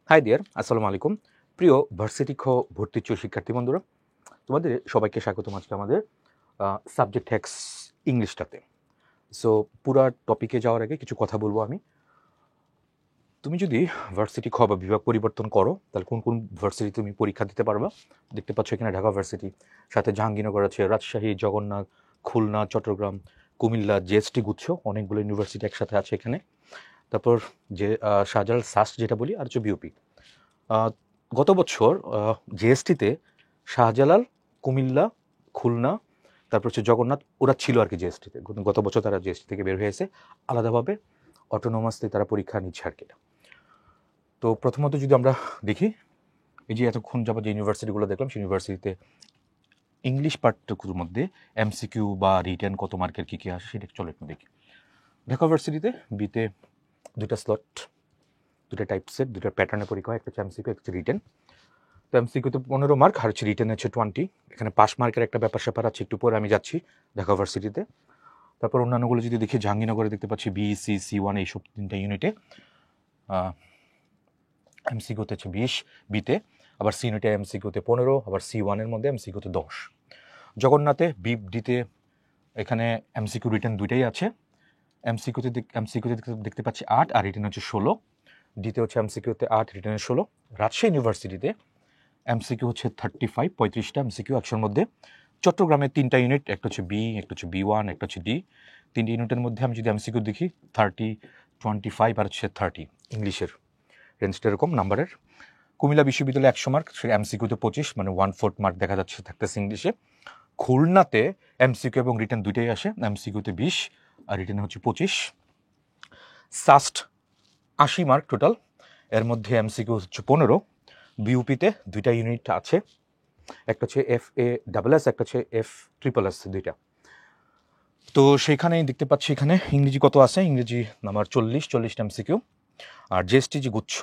High deer, আসসালামু আলাইকুম। প্রিয় ভার্সিটি খ ভর্তিচ্ছু শিক্ষার্থী বন্ধুরা, তোমাদের সবাইকে স্বাগতম আজকে আমাদের সাবজেক্ট হ্যাক্স ইংলিশটাতে। সো পুরা টপিকে যাওয়ার আগে কিছু কথা বলবো আমি। তুমি যদি ভার্সিটি খ বা বিভাগ পরিবর্তন করো, তাহলে কোন কোন ভার্সিটি তুমি পরীক্ষা দিতে পারবা। দেখতে পাচ্ছ এখানে ঢাকা ভার্সিটি, সাথে জাহাঙ্গীরনগর আছে, রাজশাহী, জগন্নাথ, খুলনা, চট্টগ্রাম, কুমিল্লা, জিএসটি গুচ্ছ, অনেকগুলো ইউনিভার্সিটি একসাথে আছে এখানে। তারপর যে শাহজালাল সাস্ট যেটা বলি, আর হচ্ছে বিউপি। গত বছর জিএসটিতে শাহজালাল, কুমিল্লা, খুলনা, তারপর হচ্ছে জগন্নাথ, ওরা ছিল আর কি জিএসটিতে। গত বছর তারা জিএসটি থেকে বের হয়ে এসে আলাদাভাবে অটোনোমাসলি তারা পরীক্ষা নিচ্ছে আর কি। তো প্রথমত যদি আমরা দেখি, এই যে এতক্ষণ যাবত যে ইউনিভার্সিটিগুলো দেখলাম, সেই ইউনিভার্সিটিতে ইংলিশ পার্টটুকুর মধ্যে এমসিকিউ বা রিটেন কত মার্কের কী কী আসে সেটা চলো একটু দেখি। ঢাকা ইউনিভার্সিটিতে বিতে দুটা স্লট, দুটা টাইপ সেট, দুটা প্যাটার্নের পরীক্ষা হয়, একটা হচ্ছে এমসিকিউ, একটা হচ্ছে রিটেন। তো এমসিকিউতে 15 মার্ক, আর হচ্ছে রিটেন হচ্ছে 20। এখানে পাস মার্কের একটা ব্যাপার স্যাপার আছে, একটু পরে আমি যাচ্ছি ঢাকা ইউনিভার্সিটিতে। তারপর অন্যান্যগুলো যদি দেখি, জাহাঙ্গীরনগরে দেখতে পাচ্ছি বি, সি, C1 এইসব তিনটা ইউনিটে এমসিকিউতে হচ্ছে 20 বিতে, আবার সি ইউনিটে এমসিকিউতে 15, আবার C1-এর মধ্যে এমসিকিউতে 10। জগন্নাথে বি ডিতে এখানে এমসিকিউ রিটেন দুইটাই আছে। এমসিকিউতে দেখতে পাচ্ছি 8, আর রিটেন হচ্ছে 16। ডিতে হচ্ছে এমসিকিউতে 8, রিটেনে 16। রাজশাহী ইউনিভার্সিটিতে এমসিকিউ হচ্ছে 35, 35টা এমসিকিউ 100-এর মধ্যে। চট্টগ্রামে 3টা ইউনিট, একটা হচ্ছে বি, একটা হচ্ছে B1, একটা হচ্ছে ডি। 3টি ইউনিটের মধ্যে আমি যদি এমসিকিউ দেখি 30, 25 আর হচ্ছে 30, ইংলিশের রেঞ্জটা এরকম নাম্বারের। কুমিল্লা বিশ্ববিদ্যালয়ে 100 মার্ক, সে এমসিকিউতে 25, মানে 1/4 মার্ক দেখা যাচ্ছে থাকতেছে ইংলিশে। খুলনাতে এমসিকিউ এবং রিটেন দুইটাই আসে, এমসিকিউতে 20 আর রিটেনে হচ্ছে 25। সাস্ট 80 মার্ক টোটাল, এর মধ্যে এমসিকিউ হচ্ছে 15। বিউপিতে দুইটা ইউনিট আছে, একটা হচ্ছে FASS, একটা হচ্ছে FSSS, দুইটা। তো সেখানেই দেখতে পাচ্ছি এখানে ইংরেজি কত আছে, ইংরেজি নাম্বার 40টা এমসিকিউ। আর জিএসটি যে গুচ্ছ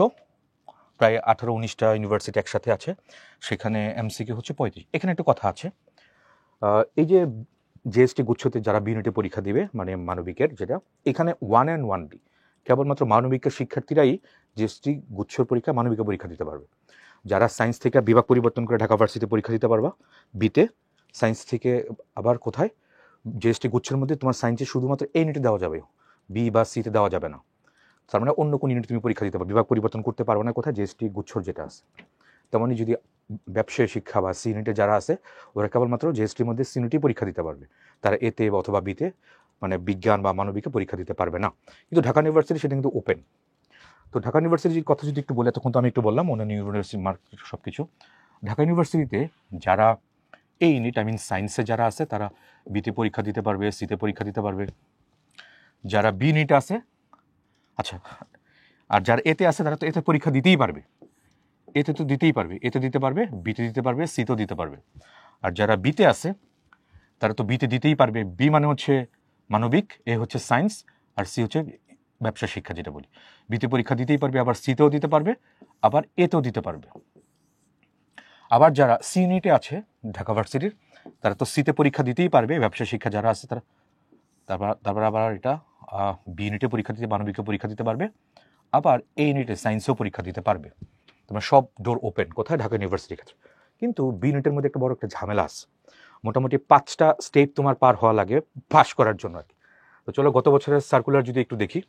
প্রায় 18-19টা ইউনিভার্সিটি একসাথে আছে, সেখানে এমসিকিউ হচ্ছে 35। এখানে একটা কথা আছে, এই যে জিএসটি গুচ্ছতে যারা বি ইউনিটে পরীক্ষা দিবে, মানে মানবিকের যেটা, এখানে 1 and 1B কেবলমাত্র মানবিকের শিক্ষার্থীরাই জিএসটি গুচ্ছর পরীক্ষা, মানবিকের পরীক্ষা দিতে পারবে। যারা সায়েন্স থেকে বিভাগ পরিবর্তন করে ঢাকা ভার্সিটিতে পরীক্ষা দিতে পারবা বিতে, সায়েন্স থেকে আবার কোথায় জিএসটি গুচ্ছের মধ্যে তোমার সায়েন্সে শুধুমাত্র এই ইউনিটে দেওয়া যাবে, বি বা সিতে দেওয়া যাবে না। তার মানে অন্য কোন ইউনিট তুমি পরীক্ষা দিতে পারো, বিভাগ পরিবর্তন করতে পারবে না কোথায়, জিএসটি গুচ্ছর যেটা আছে। তেমনই যদি ব্যবসায় শিক্ষা বা সি ইউনিটে যারা আছে, ওরা কেবলমাত্র জিএসটির মধ্যে সি ইউনিটই পরীক্ষা দিতে পারবে, তারা এতে অথবা বিতে, মানে বিজ্ঞান বা মানবিকে পরীক্ষা দিতে পারবে না। কিন্তু ঢাকা ইউনিভার্সিটি সেটা কিন্তু ওপেন। তো ঢাকা ইউনিভার্সিটির কথা যদি একটু বলে, তখন তো আমি একটু বললাম অন্যান্য ইউনিভার্সিটি মার্ক সব কিছু। ঢাকা ইউনিভার্সিটিতে যারা এই ইউনিট, আই মিন সায়েন্সে যারা আছে, তারা বিতে পরীক্ষা দিতে পারবে, সিতে পরীক্ষা দিতে পারবে। যারা বি ইউনিট আছে, আচ্ছা, আর যারা এতে আছে তারা তো এতে পরীক্ষা দিতেই পারবে, এতে তো দিতেই পারবে, এতে দিতে পারবে, বিতে দিতে পারবে, সিতেও দিতে পারবে। আর যারা বিতে আছে তারা তো বিতে দিতেই পারবে, বি মানে হচ্ছে মানবিক, এ হচ্ছে সায়েন্স, আর সি হচ্ছে ব্যবসা শিক্ষা যেটা বলি। বিতে পরীক্ষা দিতেই পারবে, আবার সিতেও দিতে পারবে, আবার এতেও দিতে পারবে। আবার যারা সি ইউনিটে আছে ঢাকা ভার্সিটির, তারা তো সিতে পরীক্ষা দিতেই পারবে, ব্যবসা শিক্ষা যারা আছে তারা। তারপর আবার এটা বি ইউনিটে পরীক্ষা দিতে, মানবিকে পরীক্ষা দিতে পারবে, আবার এই ইউনিটে সায়েন্সেও পরীক্ষা দিতে পারবে। তোমার সব ডোর ওপেন কোথায়, ঢাকা ইউনিভার্সিটির ক্ষেত্রে। কিন্তু বি ইউনিটের মধ্যে একটা বড় একটা ঝামেলা আছে, মোটামুটি 5টা স্টেপ তোমার পার হওয়া লাগে পাস করার জন্য আর কি। তো চলো গত বছরের সার্কুলার যদি একটু দেখি।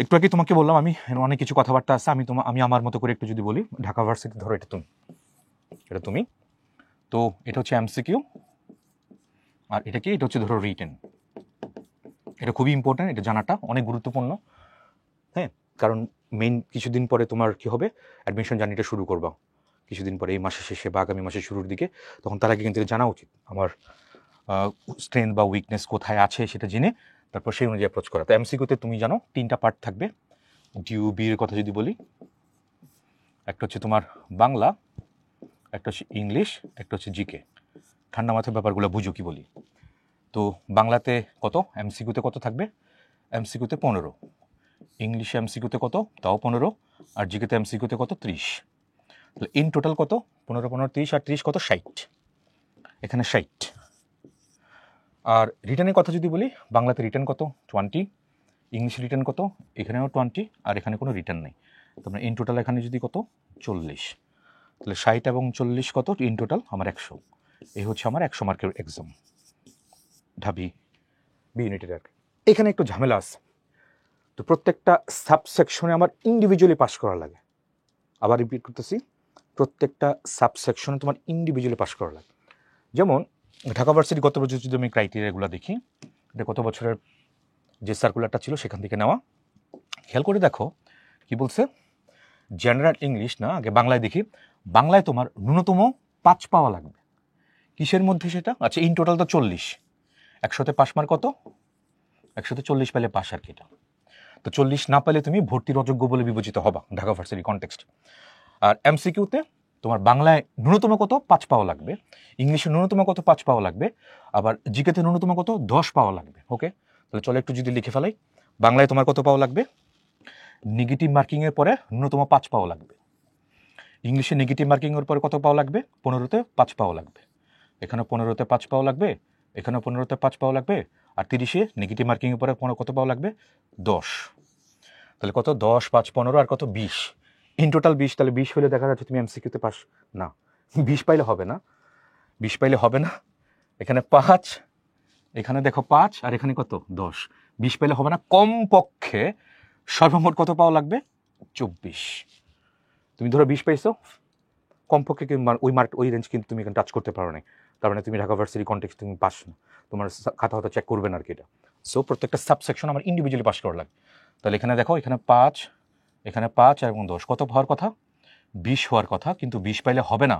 একটু আগে তোমাকে বললাম আমি অনেক কিছু কথাবার্তা আছে, আমি আমার মতো করে একটু যদি বলি। ঢাকা ভার্সিটি ধরো এটা তুমি, তো এটা হচ্ছে এমসিকিউ, আর এটা কি, এটা হচ্ছে ধরো রিটেন। এটা খুবই ইম্পর্ট্যান্ট, এটা জানাটা অনেক গুরুত্বপূর্ণ। হ্যাঁ, কারণ মেইন কিছুদিন পরে তোমার কি হবে, অ্যাডমিশন জার্নিটা শুরু করবা কিছুদিন পরে, এই মাসের শেষে বা আগামী মাসের শুরুর দিকে। তখন তার আগে কিন্তু জানা উচিত আমার স্ট্রেংথ বা উইকনেস কোথায় আছে সেটা জেনে তারপর সেই অনুযায়ী অ্যাপ্রোচ করা। তো এমসিকিউতে তুমি জানো 3টা পার্ট থাকবে। ডিউবির কথা যদি বলি, একটা হচ্ছে তোমার বাংলা, একটা হচ্ছে ইংলিশ, একটা হচ্ছে জিকে। ঠান্ডা মাথায় ব্যাপারগুলো বুঝো কি বলি। তো বাংলাতে কত, এমসিকিউতে কত থাকবে, এমসিকিউতে 15, ইংলিশে এমসিকিউতে কত, তাও 15, আর জিকেতে এমসিকিউতে কত, 30। তাহলে ইন টোটাল কত, 15, 15, 30 আর 30 কত, 60। এখানে 60। আর রিটার্নের কথা যদি বলি, বাংলাতে রিটার্ন কত, 20, ইংলিশ রিটার্ন কত, এখানেও 20, আর এখানে কোনো রিটার্ন নেই। তারপরে ইন টোটাল এখানে যদি কত 40, তাহলে 60 এবং 40 কত ইন টোটাল আমার 100। এই হচ্ছে আমার 100 মার্কের এক্সাম ঢাবি বি ইউনিটের আর কি। এখানে একটু ঝামেলা আছে, তো প্রত্যেকটা সাবসেকশনে আমার ইন্ডিভিজুয়ালি পাস করা লাগে। আবার রিপিট করতেছি, প্রত্যেকটা সাবসেকশনে তোমার ইন্ডিভিজুয়ালি পাস করা লাগে। যেমন ঢাকা ভার্সিটি গত বছর যদি আমি ক্রাইটেরিয়াগুলো দেখি, এটা গত বছরের যে সার্কুলারটা ছিল সেখান থেকে নেওয়া। খেয়াল করে দেখো কি বলছে, জেনারেল ইংলিশ না, আগে বাংলায় দেখি। বাংলায় তোমার ন্যূনতম 5 পাওয়া লাগবে। কিসের মধ্যে সেটা? আচ্ছা, ইন টোটাল তো 40, 100তে পাস মার্ক কত? 100তে 40 পেলে পাস আর কি। এটা তো 40 না পেলে তুমি ভর্তির অযোগ্য বলে বিবেচিত হবা ঢাকা ভার্সিটি কনটেক্সট। আর এমসিকিউতে তোমার বাংলায় ন্যূনতম কত 5 পাওয়া লাগবে, ইংলিশে ন্যূনতম কত 5 পাওয়া লাগবে, আবার জিকেতে ন্যূনতম কত 10 পাওয়া লাগবে। ওকে, তাহলে চলো একটু যদি লিখে ফেলাই। বাংলায় তোমার কত পাওয়া লাগবে? নেগেটিভ মার্কিংয়ের পরে ন্যূনতম 5 পাওয়া লাগবে। ইংলিশে নেগেটিভ মার্কিংয়ের পরে কত পাওয়া লাগবে? 15তে 5 পাওয়া লাগবে। এখানে 15তে 5 পাওয়া লাগবে, এখানে 15তে 5 পাওয়া লাগবে, আর 30-এ নেগেটিভ মার্কিংয়ের পরে কত পাওয়া লাগবে? 10। তাহলে কত? 10, 5, 15 আর কত 20, ইন টোটাল 20। তাহলে 20 হলে দেখা যাচ্ছে তুমি এমসিকিউতে পাস না। 20 পাইলে হবে না, 20 পাইলে হবে না। এখানে 5, এখানে দেখো 5, আর এখানে কত 10। 20 পাইলে হবে না, কমপক্ষে সর্বমোট কত পাওয়া লাগবে? 24। তুমি ধরো 20 পাইছো, কমপক্ষে ওই মার্ক ওই রেঞ্জ কিন্তু তুমি এখানে টাচ করতে পারো না, তার মানে তুমি ঢাকা ভার্সিটি কনটেক্সট তুমি পাস না, তোমার খাতা হয়তো চেক করবে না আর কি এটা। সো প্রত্যেকটা সাবসেকশন আমার ইন্ডিভিজুয়ালি পাস করা লাগে। তাহলে এখানে দেখো, এখানে 5, এখানে 5 এবং 10, কত হওয়ার কথা? 20 হওয়ার কথা, কিন্তু 20 পাইলে হবে না,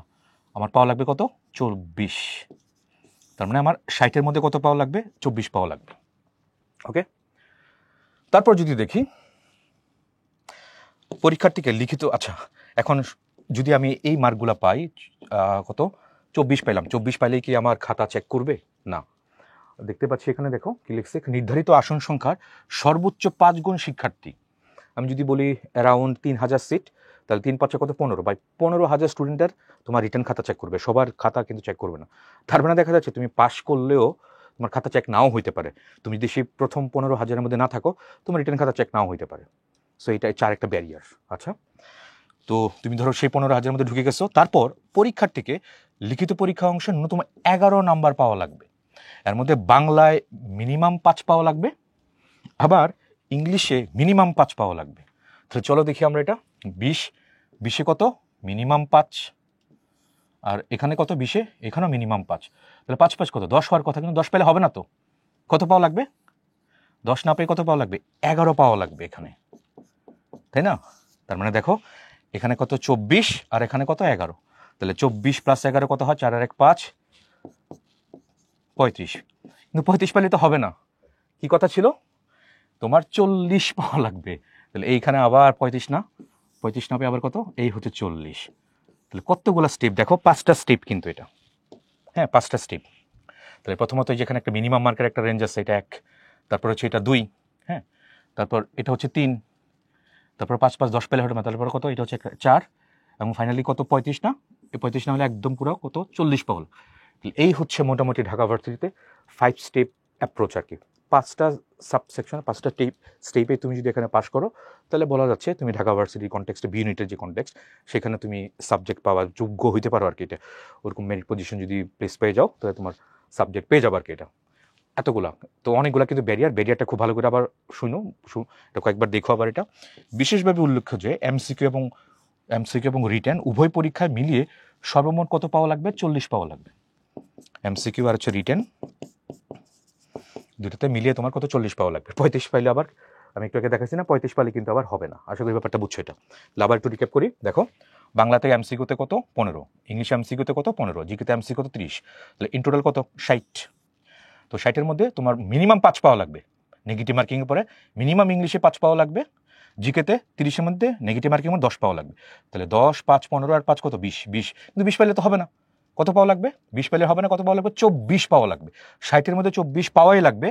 আমার পাওয়া লাগবে কত? 24। তার মানে আমার 60-এর মধ্যে কত পাওয়া লাগবে? 24 পাওয়া লাগবে। ওকে, তারপর যদি দেখি পরীক্ষার্থীকে লিখিত, আচ্ছা এখন যদি আমি এই মার্কগুলো পাই, কত 24 পাইলাম, 24 পাইলেই কি আমার খাতা চেক করবে? না। দেখতে পাচ্ছি এখানে দেখো কি লিখছে, নির্ধারিত আসন সংখ্যার সর্বোচ্চ 5 গুণ শিক্ষার্থী। আমি যদি বলি অ্যারাউন্ড 3000 সিট, তাহলে 3×5 কত? 15, বাই 15,000 স্টুডেন্টের তোমার রিটার্ন খাতা চেক করবে, সবার খাতা কিন্তু চেক করবে না। তার মানে দেখা যাচ্ছে তুমি পাস করলেও তোমার খাতা চেক নাও হইতে পারে। তুমি যদি সেই প্রথম 15,000-এর মধ্যে না থাকো, তোমার রিটার্ন খাতা চেক নাও হইতে পারে। সো এটা 4 একটা ব্যারিয়ার। আচ্ছা, তো তুমি ধরো সেই 15,000-এর মধ্যে ঢুকে গেছো, তারপর পরীক্ষার্থীকে লিখিত পরীক্ষা অংশে ন্যূনতম 11 নাম্বার পাওয়া লাগবে। এর মধ্যে বাংলায় মিনিমাম 5 পাওয়া লাগবে, আবার ইংলিশে মিনিমাম 5 পাওয়া লাগবে। তাহলে চলো দেখি আমরা এটা। 20 কত? মিনিমাম 5, আর এখানে কত? 20-এ এখানেও মিনিমাম 5। তাহলে 5 কত? 10 হওয়ার কথা, কিন্তু 10 পেলে হবে না। তো কত পাওয়া লাগবে? 10 না পেয়ে কত পাওয়া লাগবে? 11 পাওয়া লাগবে এখানে, তাই না? তার মানে দেখো এখানে কত? 24, আর এখানে কত? 11। তাহলে 24 + 11 কত হয়? 4 আর 1 5, 35। কিন্তু 35 পেলে তো হবে না, কি কথা ছিল? তোমার 40 পাওয়া লাগবে। তাহলে এইখানে আবার 35 না, 35 না পেয়ে আবার কত? এই হচ্ছে 40। তাহলে কতগুলো স্টেপ দেখো, 5টা স্টেপ কিন্তু এটা। হ্যাঁ, 5টা স্টেপ। তাহলে প্রথমত যেখানে একটা মিনিমাম মার্কের একটা রেঞ্জ আছে, এটা 1, তারপর হচ্ছে এটা 2, হ্যাঁ, তারপর এটা হচ্ছে 3, তারপর 5 5 10 পেলে হবে না, তারপর কত? এটা হচ্ছে 4, এবং ফাইনালি কত? 35 না, এই 35 না হলে একদম পুরো কত? 40 পাওয়া। এই হচ্ছে মোটামুটি ঢাকা ভার্সিটিতে 5 স্টেপ অ্যাপ্রোচ আর কি। 5টা সাবসেকশন, 5টা স্টেপে তুমি যদি এখানে পাস করো, তাহলে বলা যাচ্ছে তুমি ঢাকা ভার্সিটি কনটেক্সটে বি ইউনিটের যে কনটেক্সট, সেখানে তুমি সাবজেক্ট পাওয়ার যোগ্য হইতে পারো আর কি। এটা ওরকম মেরিট পজিশন যদি প্লেস পেয়ে যাও, তাহলে তোমার সাবজেক্ট পেয়ে যাবো আর কি। এটা এতগুলা তো অনেকগুলা কিন্তু ব্যারিয়ারটা খুব ভালো করে আবার শুনো, এটা কয়েকবার দেখো। আবার এটা বিশেষভাবে উল্লেখ্য যে এমসিকিউ এবং রিটেন উভয় পরীক্ষায় মিলিয়ে সর্বমোট কত পাওয়া লাগবে? 40 পাওয়া লাগবে। এমসিকিউ আর হচ্ছে রিটেন দুটোতে মিলিয়ে তোমার কত? 40 পাওয়া লাগবে। 35 পাইলে আবার, আমি একটু আগে দেখাচ্ছি না, 35 পাইলে কিন্তু আবার হবে না। আশা করি ব্যাপারটা বুঝছো এটা। আবার একটু রিক্যাপ করি। দেখো, বাংলাতে এমসিকিউতে কত? 15, ইংলিশ এমসিকিউতে কত? 15, জিকেতে এমসিকিউ কত? 30। তাহলে ইন টোটাল কত? 60। তো 60-এর মধ্যে তোমার মিনিমাম 5 পাওয়া লাগবে। নেগেটিভ মার্কিংয়ের পরে মিনিমাম ইংলিশে 5 পাওয়া লাগবে, জিকেতে 30-এর মধ্যে নেগেটিভ মার্কিংয়ের মধ্যে 10 পাওয়া লাগবে। তাহলে 10 5 15 আর 5 কত? 20। কিন্তু 20 পাইলে তো হবে না, কত পাওয়া লাগবে? 20 পাইলে হবে না, কত পাওয়া লাগবে? 24 পাওয়া লাগবে। 60-এর মধ্যে 24 পাওয়াই লাগবে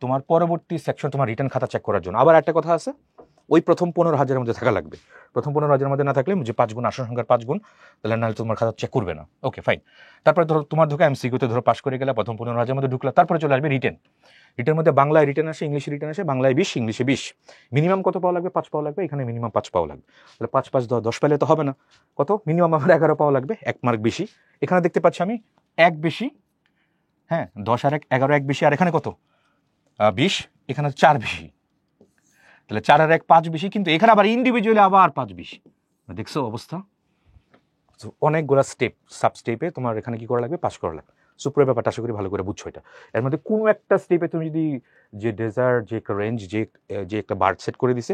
তোমার পরবর্তী সেকশন তোমার রিটার্ন খাতা চেক করার জন্য। আবার একটা কথা আছে, ওই প্রথম 15,000-এর মধ্যে থাকা লাগবে। প্রথম 15,000-এর মধ্যে না থাকলে যে 5 গুণ আসন সংখ্যার 5 গুণ, তাহলে নাহলে তোমার খাতা চেক করবে না। Okay fine. তারপরে ধরো তোমার ঢোকা এমসিকিউতে ধরো পাস করে গেলে, প্রথম 15,000-এর মধ্যে ঢুকলা, তারপরে চলে আসবে রিটেন। রিটেনের মধ্যে বাংলায় রিটেন আসে, ইংলিশে রিটেন আসে। বাংলায় 20, ইংলিশে 20। মিনিমাম কত পাওয়া লাগবে? 5 পাওয়া লাগবে। এখানে মিনিমাম 5 পাওয়া লাগবে। তাহলে 5 5 10 পেলে তো হবে না, কত মিনিমাম আমার 11 পাওয়া লাগবে, 1 মার্ক বেশি। এখানে দেখতে পাচ্ছি আমি 1 বেশি, হ্যাঁ 10 আর 1 11, 1 বেশি। আর এখানে কত? 20, এখানে 4 বেশি। তাহলে 4 আর 1 5 বেশি, কিন্তু এখানে আবার ইন্ডিভিজুয়ালি আবার 5 বেশি। দেখছো অবস্থা? অনেকগুলা স্টেপ, সাব স্টেপে তোমার এখানে কি করা লাগবে? পাস করা লাগবে। সুপ্রিয় ব্যাপারটা আশা করি ভালো করে বুঝছো। এটা এর মধ্যে কোনো একটা স্টেপে তুমি যদি যে ডেজার্ট, যে একটা রেঞ্জ, যে একটা বার সেট করে দিছে,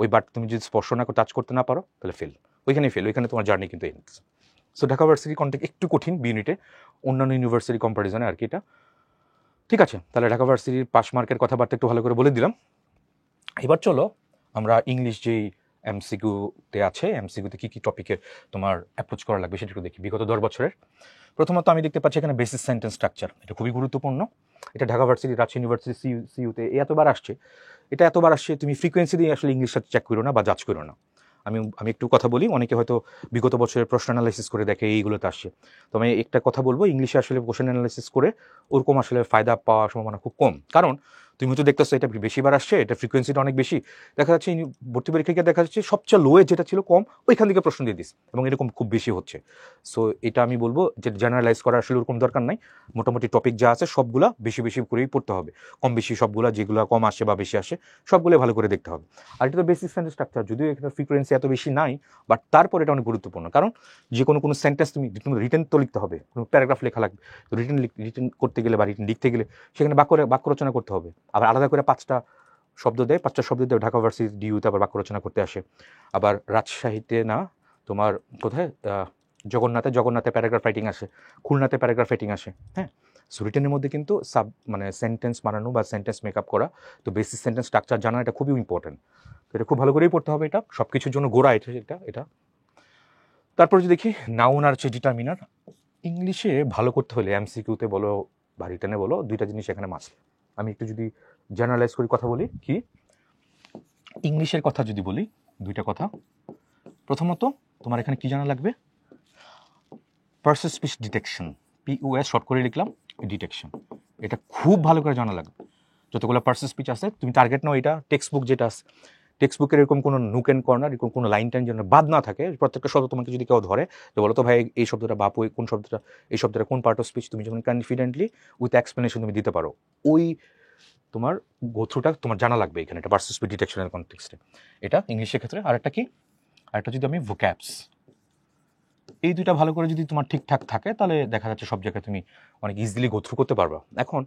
ওই বার তুমি যদি স্পর্শ না করে টাচ করতে না পারো, তাহলে ফেল। ওইখানেই ফেল, ওইখানে তোমার জার্নি কিন্তু ends. So Dhaka varsity contact একটু কঠিন বি ইউনিটে, অন্যান্য ইউনিভার্সিটি কম্পারিজনে আর কি এটা। ঠিক আছে, তাহলে ঢাকা ভার্সিটির পাস মার্কের কথাবার্তা একটু ভালো করে বলে দিলাম। এবার চলো আমরা ইংলিশ যেই এমসিকিউতে আছে, এমসিকিউতে কী কী টপিকে তোমার অ্যাপ্রোচ করা লাগবে সেটা একটু দেখি। বিগত 10 বছরের প্রথমত আমি দেখতে পাচ্ছি এখানে বেসিস সেন্টেন্স স্ট্রাকচার, এটা খুবই গুরুত্বপূর্ণ। এটা ঢাকা ভার্সিটি, রাজশাহী ইউনিভার্সিটি সিইউতে এতবার আসছে। এটা এতবার আসছে, তুমি ফ্রিকোয়েন্সি দিয়ে আসলে ইংলিশটা চেক করো না বা জাজ করো না। আমি একটু কথা বলি, অনেকে হয়তো বিগত বছরের প্রশ্ন অ্যানালাইসিস করে দেখে এইগুলোতে আসছে। তো আমি একটা কথা বলবো, ইংলিশে আসলে কোশ্চেন অ্যানালাইসিস করে ওরকম আসলে ফায়দা পাওয়ার সম্ভাবনা খুব কম। কারণ তুমি হয়তো দেখতেছো এটা বেশিবার আসছে, এটা ফ্রিকোয়েন্সিটা অনেক বেশি। দেখা যাচ্ছে ভর্তি পরীক্ষাকে দেখা যাচ্ছে সবচেয়ে লোয়ে যেটা ছিল কম, ওইখান থেকে প্রশ্ন দিয়ে দিস, এবং এরকম খুব বেশি হচ্ছে। সো এটা আমি বলবো যে জেনারেলাইজ করা আসলে ওরকম দরকার নাই। মোটামুটি টপিক যা আছে সবগুলা বেশি বেশি করেই পড়তে হবে। কম বেশি সবগুলা, যেগুলো কম আসে বা বেশি আসে সবগুলো ভালো করে দেখতে হবে। আর এটা তো বেসিক সেন্টেন্স স্ট্রাকচার, যদিও এখানে ফ্রিকোয়েন্সি এত বেশি নাই, বাট তারপর এটা অনেক গুরুত্বপূর্ণ। কারণ যে কোনো সেন্টেন্স তুমি রিটেন তো লিখতে হবে, কোনো প্যারাগ্রাফ লেখা লাগবে। তো রিটেন করতে গেলে বা রিটেন লিখতে গেলে সেখানে বাক্য রচনা করতে হবে। আবার আলাদা করে 5টা শব্দ দেয়, 5টা শব্দ দেয়। ঢাকা ভার্সিটি ডিইউতে আবার বাক্য রচনা করতে আসে। আবার রাজশাহীতে না, তোমার কোথায় জগন্নাথে প্যারাগ্রাফ রাইটিং আসে, খুলনাতে প্যারাগ্রাফ রাইটিং আসে। হ্যাঁ, সো রিটেনের মধ্যে কিন্তু সেন্টেন্স বানানো বা সেন্টেন্স মেকআপ করা, তো বেসিক সেন্টেন্স স্ট্রাকচার জানা এটা খুবই ইম্পর্টেন্ট। তো এটা খুব ভালো করেই পড়তে হবে। এটা সব কিছুর জন্য গোড়া এটা। তারপর যদি দেখি নাউন আর ডিটারমিনার, ইংলিশে ভালো করতে হলে এমসিকিউতে বলো বা রিটেনে বলো, দুইটা জিনিস এখানে মাস্ট। আমি একটু যদি জেনারেলাইজ করি কথা বলি, কি ইংলিশের কথা যদি বলি, দুইটা কথা। প্রথমত তোমার এখানে কি জানা লাগবে? Person speech detection, POS short করে লিখলাম, ডিটেকশন। এটা খুব ভালো করে জানা লাগবে। যতগুলো পার্সন স্পিচ আছে তুমি টার্গেট নাও, এটা টেক্সট বুক যেটা আছে, টেক্সট বুকের এরকম কোনো নুক অ্যান্ড কর্নার, এরকম কোনো লাইন টাইন যেন বাদ না থাকে। প্রত্যেকটা শব্দ তোমাকে যদি কেউ ধরে যে বলো তো ভাই এই শব্দটা বাপ, ওই কোন শব্দটা, এই শব্দটা কোন পার্ট অফ স্পিচ, তুমি যখন কনফিডেন্টলি উইথ এক্সপ্লেনেশন তুমি দিতে পারো, ওই তোমার গোথ্রুটা তোমার জানা লাগবে এখানে, এটা পার্সন স্পিচ ডিটেকশনের কনটেক্সটে। এটা ইংলিশের ক্ষেত্রে। আরেকটা কি, আরেকটা যদি আমি ভোক্যাবস, এই দুইটা ভালো করে যদি তোমার ঠিকঠাক থাকে, তাহলে দেখা যাচ্ছে সব জায়গায় তুমি অনেক ইজিলি গোথ্রু করতে পারবা। এখন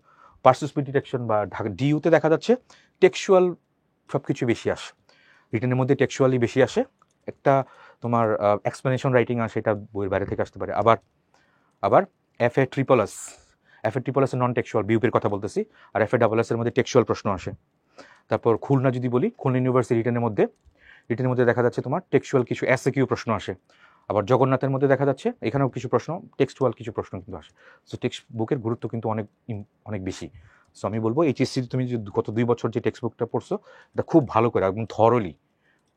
পার্সন স্পিচ ডিটেকশন বা ডিইউতে দেখা যাচ্ছে টেক্সচুয়াল সব কিছু বেশি আসে, রিটেনের মধ্যে টেক্সচুয়ালি বেশি আসে। একটা তোমার এক্সপ্লেনেশন রাইটিং আসে, এটা বইয়ের বাইরে থেকে আসতে পারে। আবার FA triple S non textual, বিউপির কথা বলতেছি। আর FA ডাবল এস এর মধ্যে টেক্সচুয়াল প্রশ্ন আসে। তারপর খুলনা যদি বলি, খুলনা ইউনিভার্সিটি রিটেনের মধ্যে দেখা যাচ্ছে তোমার টেক্সচুয়াল কিছু SAQ প্রশ্ন আসে। আবার জগন্নাথের মধ্যে দেখা যাচ্ছে এখানেও কিছু প্রশ্ন, টেক্সচুয়াল কিছু প্রশ্ন কিন্তু আসে। সো টেক্সট বুকের গুরুত্ব কিন্তু অনেক বেশি। সো আমি বলবো HSC তুমি যে গত 2 বছর যে টেক্সট বুকটা পড়ছো, এটা খুব ভালো করে একদম থরলি,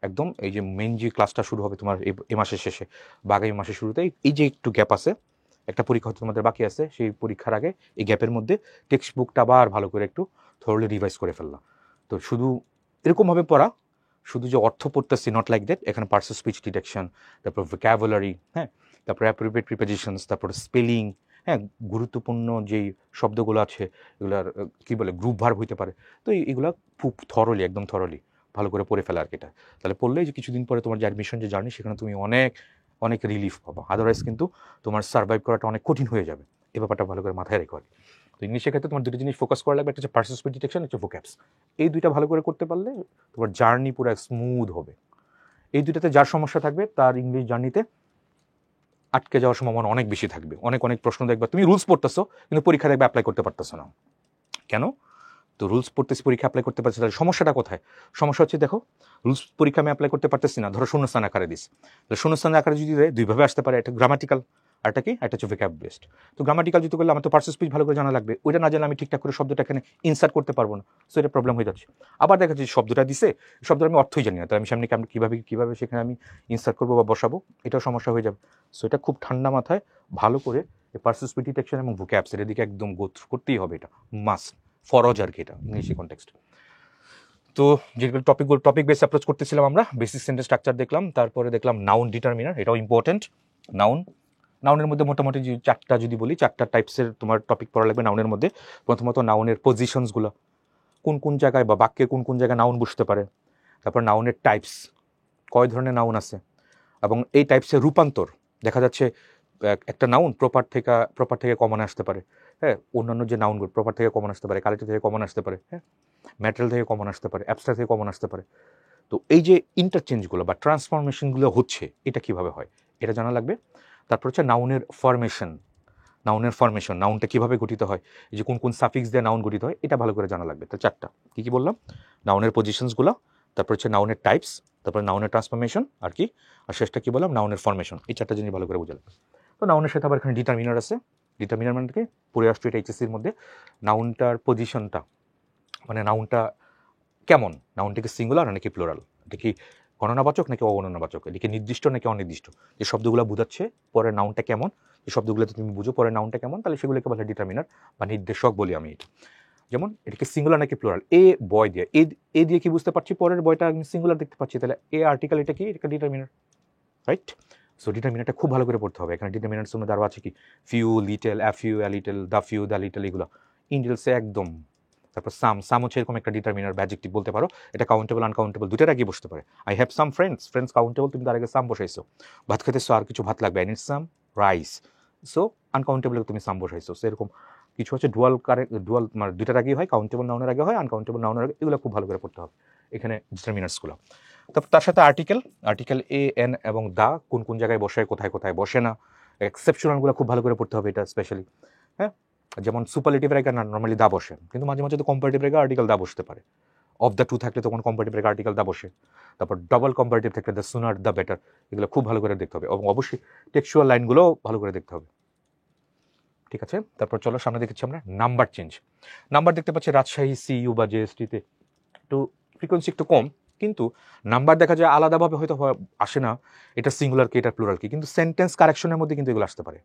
একদম এই যে মেইন যে ক্লাসটা শুরু হবে তোমার এই মাসের শেষে বা আগামী মাসের শুরুতে, এই যে একটু গ্যাপ আছে, একটা পরীক্ষা হয়তো তোমাদের বাকি আছে, সেই পরীক্ষার আগে এই গ্যাপের মধ্যে টেক্সট বুকটা আবার ভালো করে একটু থরলি রিভাইজ করে ফেললাম। তো শুধু এরকমভাবে পড়া, শুধু যে অর্থ পড়তেছি, নট লাইক দ্যাট। এখানে পার্সন স্পিচ ডিটেকশন, তারপর ভোক্যাবুলারি, হ্যাঁ, তারপর অ্যাপ্রোপ্রিয়েট প্রিপোজিশনস, তারপর স্পেলিং, হ্যাঁ, গুরুত্বপূর্ণ যেই শব্দগুলো আছে এগুলার কী বলে গ্রুপ ভার্ব হইতে পারে। তো এইগুলো খুব একদম থরলি ভালো করে পড়ে ফেলা আর কি। এটা তাহলে পড়লেই যে কিছুদিন পরে তোমার যে অ্যাডমিশন যে জার্নি, সেখানে তুমি অনেক রিলিফ পাবো। আদারওয়াইজ কিন্তু তোমার সার্ভাইভ করাটা অনেক কঠিন হয়ে যাবে। এই ব্যাপারটা ভালো করে মাথায় রেখো আর কি। তো ইংলিশের ক্ষেত্রে তোমার দুটো জিনিস ফোকাস করা লাগবে, একটা হচ্ছে পার্সন স্পিচ ডিটেকশন, একটা ভোক্যাবস। এই দুইটা ভালো করে করতে পারলে তোমার জার্নি পুরো স্মুথ হবে। এই দুইটাতে যার সমস্যা থাকবে তার ইংলিশ জার্নিতে আটকে যাওয়ার সম্ভাবনা অনেক বেশি থাকবে। অনেক প্রশ্ন দেখবা, তুমি রুলস পড়তেছো কিন্তু পরীক্ষা দেখবে অ্যাপ্লাই করতে পারতেছো না। কেন? তো রুলস পড়তেছি, পরীক্ষা অ্যাপ্লাই করতে পারছি, তাহলে সমস্যাটা কোথায়? সমস্যা হচ্ছে দেখো, রুলস পরীক্ষা আমি অ্যাপ্লাই করতে পারতেছি না, ধরো শূন্যস্থান আকারে দিস, তাহলে শূন্যস্থান আকারে যদি দুইভাবে আসতে পারে, একটা গ্রামাটিক্যাল আরটা কি, একটা হচ্ছে ভোক্যাব বেসড। তো গ্রামাটিক্যাল যেহেতু করলে আমার তো পার্সেল স্পিচ ভালো করে জানা লাগবে, ওইটা না জানলে আমি ঠিকঠাক করে শব্দটা এখানে ইনসার্ট করতে পারবো না, সো এটা প্রবলেম হয়ে যাচ্ছে। আবার দেখা যাচ্ছে শব্দটা দিছে, শব্দটা আমি অর্থই জানি না, তাই আমি সামনে কীভাবে সেখানে আমি ইনসার্ট করবো বা বসাবো, এটাও সমস্যা হয়ে যাবে। সো এটা খুব ঠান্ডা মাথায় ভালো করে পার্সেল স্পিচ ডিটেকশন এবং ভোক্যাবস এর দিকে একদম গো থ্রু করতেই হবে, এটা মাস্ট ফরজ আর কি, এটা ইংলিশি কনটেক্সট। তো যেগুলো টপিক বেস অ্যাপ্রোচ করতেছিলাম আমরা, বেসিক সেন্টেন্স স্ট্রাকচার দেখলাম, তারপরে দেখলাম নাউন ডিটারমিনার, এটাও ইম্পর্টেন্ট। নাউনের মধ্যে মোটামুটি যে চারটা যদি বলি, চারটা টাইপসের তোমার টপিক পড়া লাগবে নাউনের মধ্যে। প্রথমত নাউনের পজিশনসগুলো, কোন জায়গায় বা বাক্যে কোন জায়গায় নাউন বসতে পারে। তারপর নাউনের টাইপস, কয় ধরনের নাউন আছে, এবং এই টাইপসের রূপান্তর। দেখা যাচ্ছে একটা নাউন প্রপার থেকে কমন আসতে পারে, হ্যাঁ, অন্যান্য যে নাউনগুলো প্রপার থেকে কমন আসতে পারে, কালেক্টিভ থেকে কমন আসতে পারে, হ্যাঁ, ম্যাটেরিয়াল থেকে কমন আসতে পারে, অ্যাবস্ট্রাক্ট থেকে কমন আসতে পারে। তো এই যে ইন্টারচেঞ্জগুলো বা ট্রান্সফরমেশনগুলো হচ্ছে, এটা কিভাবে হয় এটা জানা লাগবে। তারপর হচ্ছে নাউনের ফরমেশন, নাউনটা কিভাবে গঠিত হয়, এই যে কোন সাফিক্স দিয়ে নাউন গঠিত হয়, এটা ভালো করে জানা লাগবে। তো চারটা কি বললাম, নাউনের পজিশনসগুলো, তারপর হচ্ছে নাউনের টাইপস, তারপর নাউনের ট্রান্সফরমেশন, আর শেষটা কি বললাম, নাউনের ফরমেশন। এই চারটা জিনিস ভালো করে বুঝালাম। তো নাউনের সাথে আবার এখানে ডিটারমিনার আছে। ডিটারমিনার মানে কি, পড়ে আসছে এটা এইচএসসির মধ্যে, নাউনটার পজিশনটা, মানে নাউনটা কেমন, নাউনটা কি সিঙ্গুলার নাকি প্লুরাল, এটা কি গণনাবাচক নাকি অগণনাবাচক, এটা কি নির্দিষ্ট নাকি অনির্দিষ্ট, যে শব্দগুলো বোঝাচ্ছে পরের নাউনটা কেমন, এই শব্দগুলোতে তুমি বুঝো পরের নাউনটা কেমন, তাহলে সেগুলোকে বলে ডিটারমিনার বা নির্দেশক বলি আমি এটা। যেমন এটা কি সিঙ্গুলার নাকি প্লুরাল, এ বয় দিয়ে, এ দিয়ে কি বুঝতে পারছি পরের বয়টা আমি সিঙ্গুলার দেখতে পাচ্ছি, তাহলে এ আর্টিকেল, এটা কি, এটা ডিটারমিনার, রাইট। সো ডিটারমিনারটা খুব ভালো করে পড়তে হবে। এখানে ডিটারমিনারসের মধ্যে আরও আছে কি, few, little, a few, a little, the few, the little, এগুলো ইন্ডিলসে একদম। তারপর সাম হচ্ছে এরকম একটা ডিটারমিনার, অ্যাডজেক্টিভ বলতে পারো, এটা কাউন্টেবল আনকাউন্টেবল দুটার আগে বসতে পারে। I have some friends countable, তুমি তার আগে সাম বসাইছো। ভাত খেতেছো, আর কিছু ভাত লাগবে, I need some rice, so uncountable তুমি সাম বসাইছো। সেরকম কিছু হচ্ছে ডুয়াল মানে দুটার আগেই হয়, কাউন্টেবল নাউনের আগে হয়, আনকাউন্টেবল নাউনের আগে, এগুলো খুব ভালো করে পড়তে হবে এখানে ডিটারমিনার্সগুলো। তারপর তার সাথে আর্টিকেল এ এন এবং দা কোন জায়গায় বসে, কোথায় বসে না, এক্সেপশনালগুলো খুব ভালো করে পড়তে হবে এটা স্পেশালি, হ্যাঁ। যেমন সুপারলেটিভের আগে নর্মালি দা বসে, কিন্তু মাঝে মাঝে তো কম্পারেটিভের আগে আর্টিকেল দা বসতে পারে। অফ দ্য টু থাকলে তখন কম্পারেটিভের আগে আর্টিকেল দা বসে। তারপর ডাবল কম্পারেটিভ থাকলে দ্য সুনার দ্য বেটার, এগুলো খুব ভালো করে দেখতে হবে, এবং অবশ্যই টেক্সচুয়াল লাইনগুলোও ভালো করে দেখতে হবে, ঠিক আছে। তারপর চলো সামনে দেখেছি আমরা নাম্বার চেঞ্জ। নাম্বার দেখতে পাচ্ছি রাজশাহী সিইউ বা জেএসটিতে একটু ফ্রিকোয়েন্সি একটু কম, কিন্তু নাম্বার দেখা যায় আলাদাভাবে হয়তো আসে না, এটা সিঙ্গুলার কি এটা প্লুরাল কি, কিন্তু সেন্টেন্স কারেকশনের মধ্যে কিন্তু এগুলো আসতে পারে।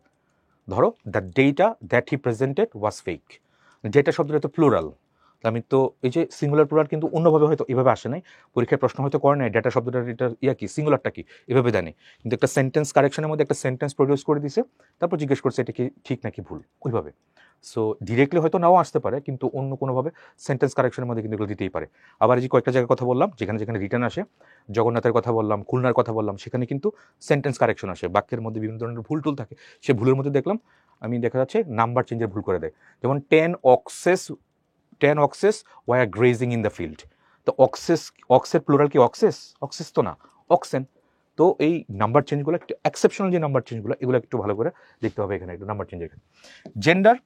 ধরো the data that he presented was fake, data শব্দটা তো প্লুরাল, আমি তো এই যে সিঙ্গুলার প্লুরাল কিন্তু অন্যভাবে হয়তো এভাবে আসে নাই, পরীক্ষায় প্রশ্ন হয়তো করে নাই ডেটা শব্দটা এটা কি সিঙ্গুলারটা কি এভাবে দেয়নি, কিন্তু একটা সেন্টেন্স কারেকশনের মধ্যে একটা সেন্টেন্স প্রডিউস করে দিছে, তারপর জিজ্ঞেস করছে এটা কি ঠিক নাকি ভুল, ওইভাবে। সো ডিরেক্টলি হয়তো নাও আসতে পারে, কিন্তু অন্য কোনোভাবে সেন্টেন্স কারেকশনের মধ্যে কিন্তু এগুলো দিতেই পারে। আবার এই যে কয়েকটা জায়গার কথা বললাম যেখানে রিটার্ন আসে, জগন্নাথের কথা বললাম, খুলনার কথা বললাম, সেখানে কিন্তু সেন্টেন্স কারেকশন আসে, বাক্যের মধ্যে বিভিন্ন ধরনের ভুল টুল থাকে, সে ভুলের মধ্যে দেখলাম আমি দেখা যাচ্ছে নাম্বার চেঞ্জের ভুল করে দেয়। যেমন 10 oxes were grazing in the field, তো অক্সের প্লুরাল কি অক্সেস তো না, অক্সেন। তো এই নাম্বার চেঞ্জগুলো একটু এক্সেপশনাল, যে নাম্বার চেঞ্জগুলো এগুলো একটু ভালো করে দেখতে হবে এখানে, একটু নাম্বার চেঞ্জের ক্ষেত্রে। জেন্ডার,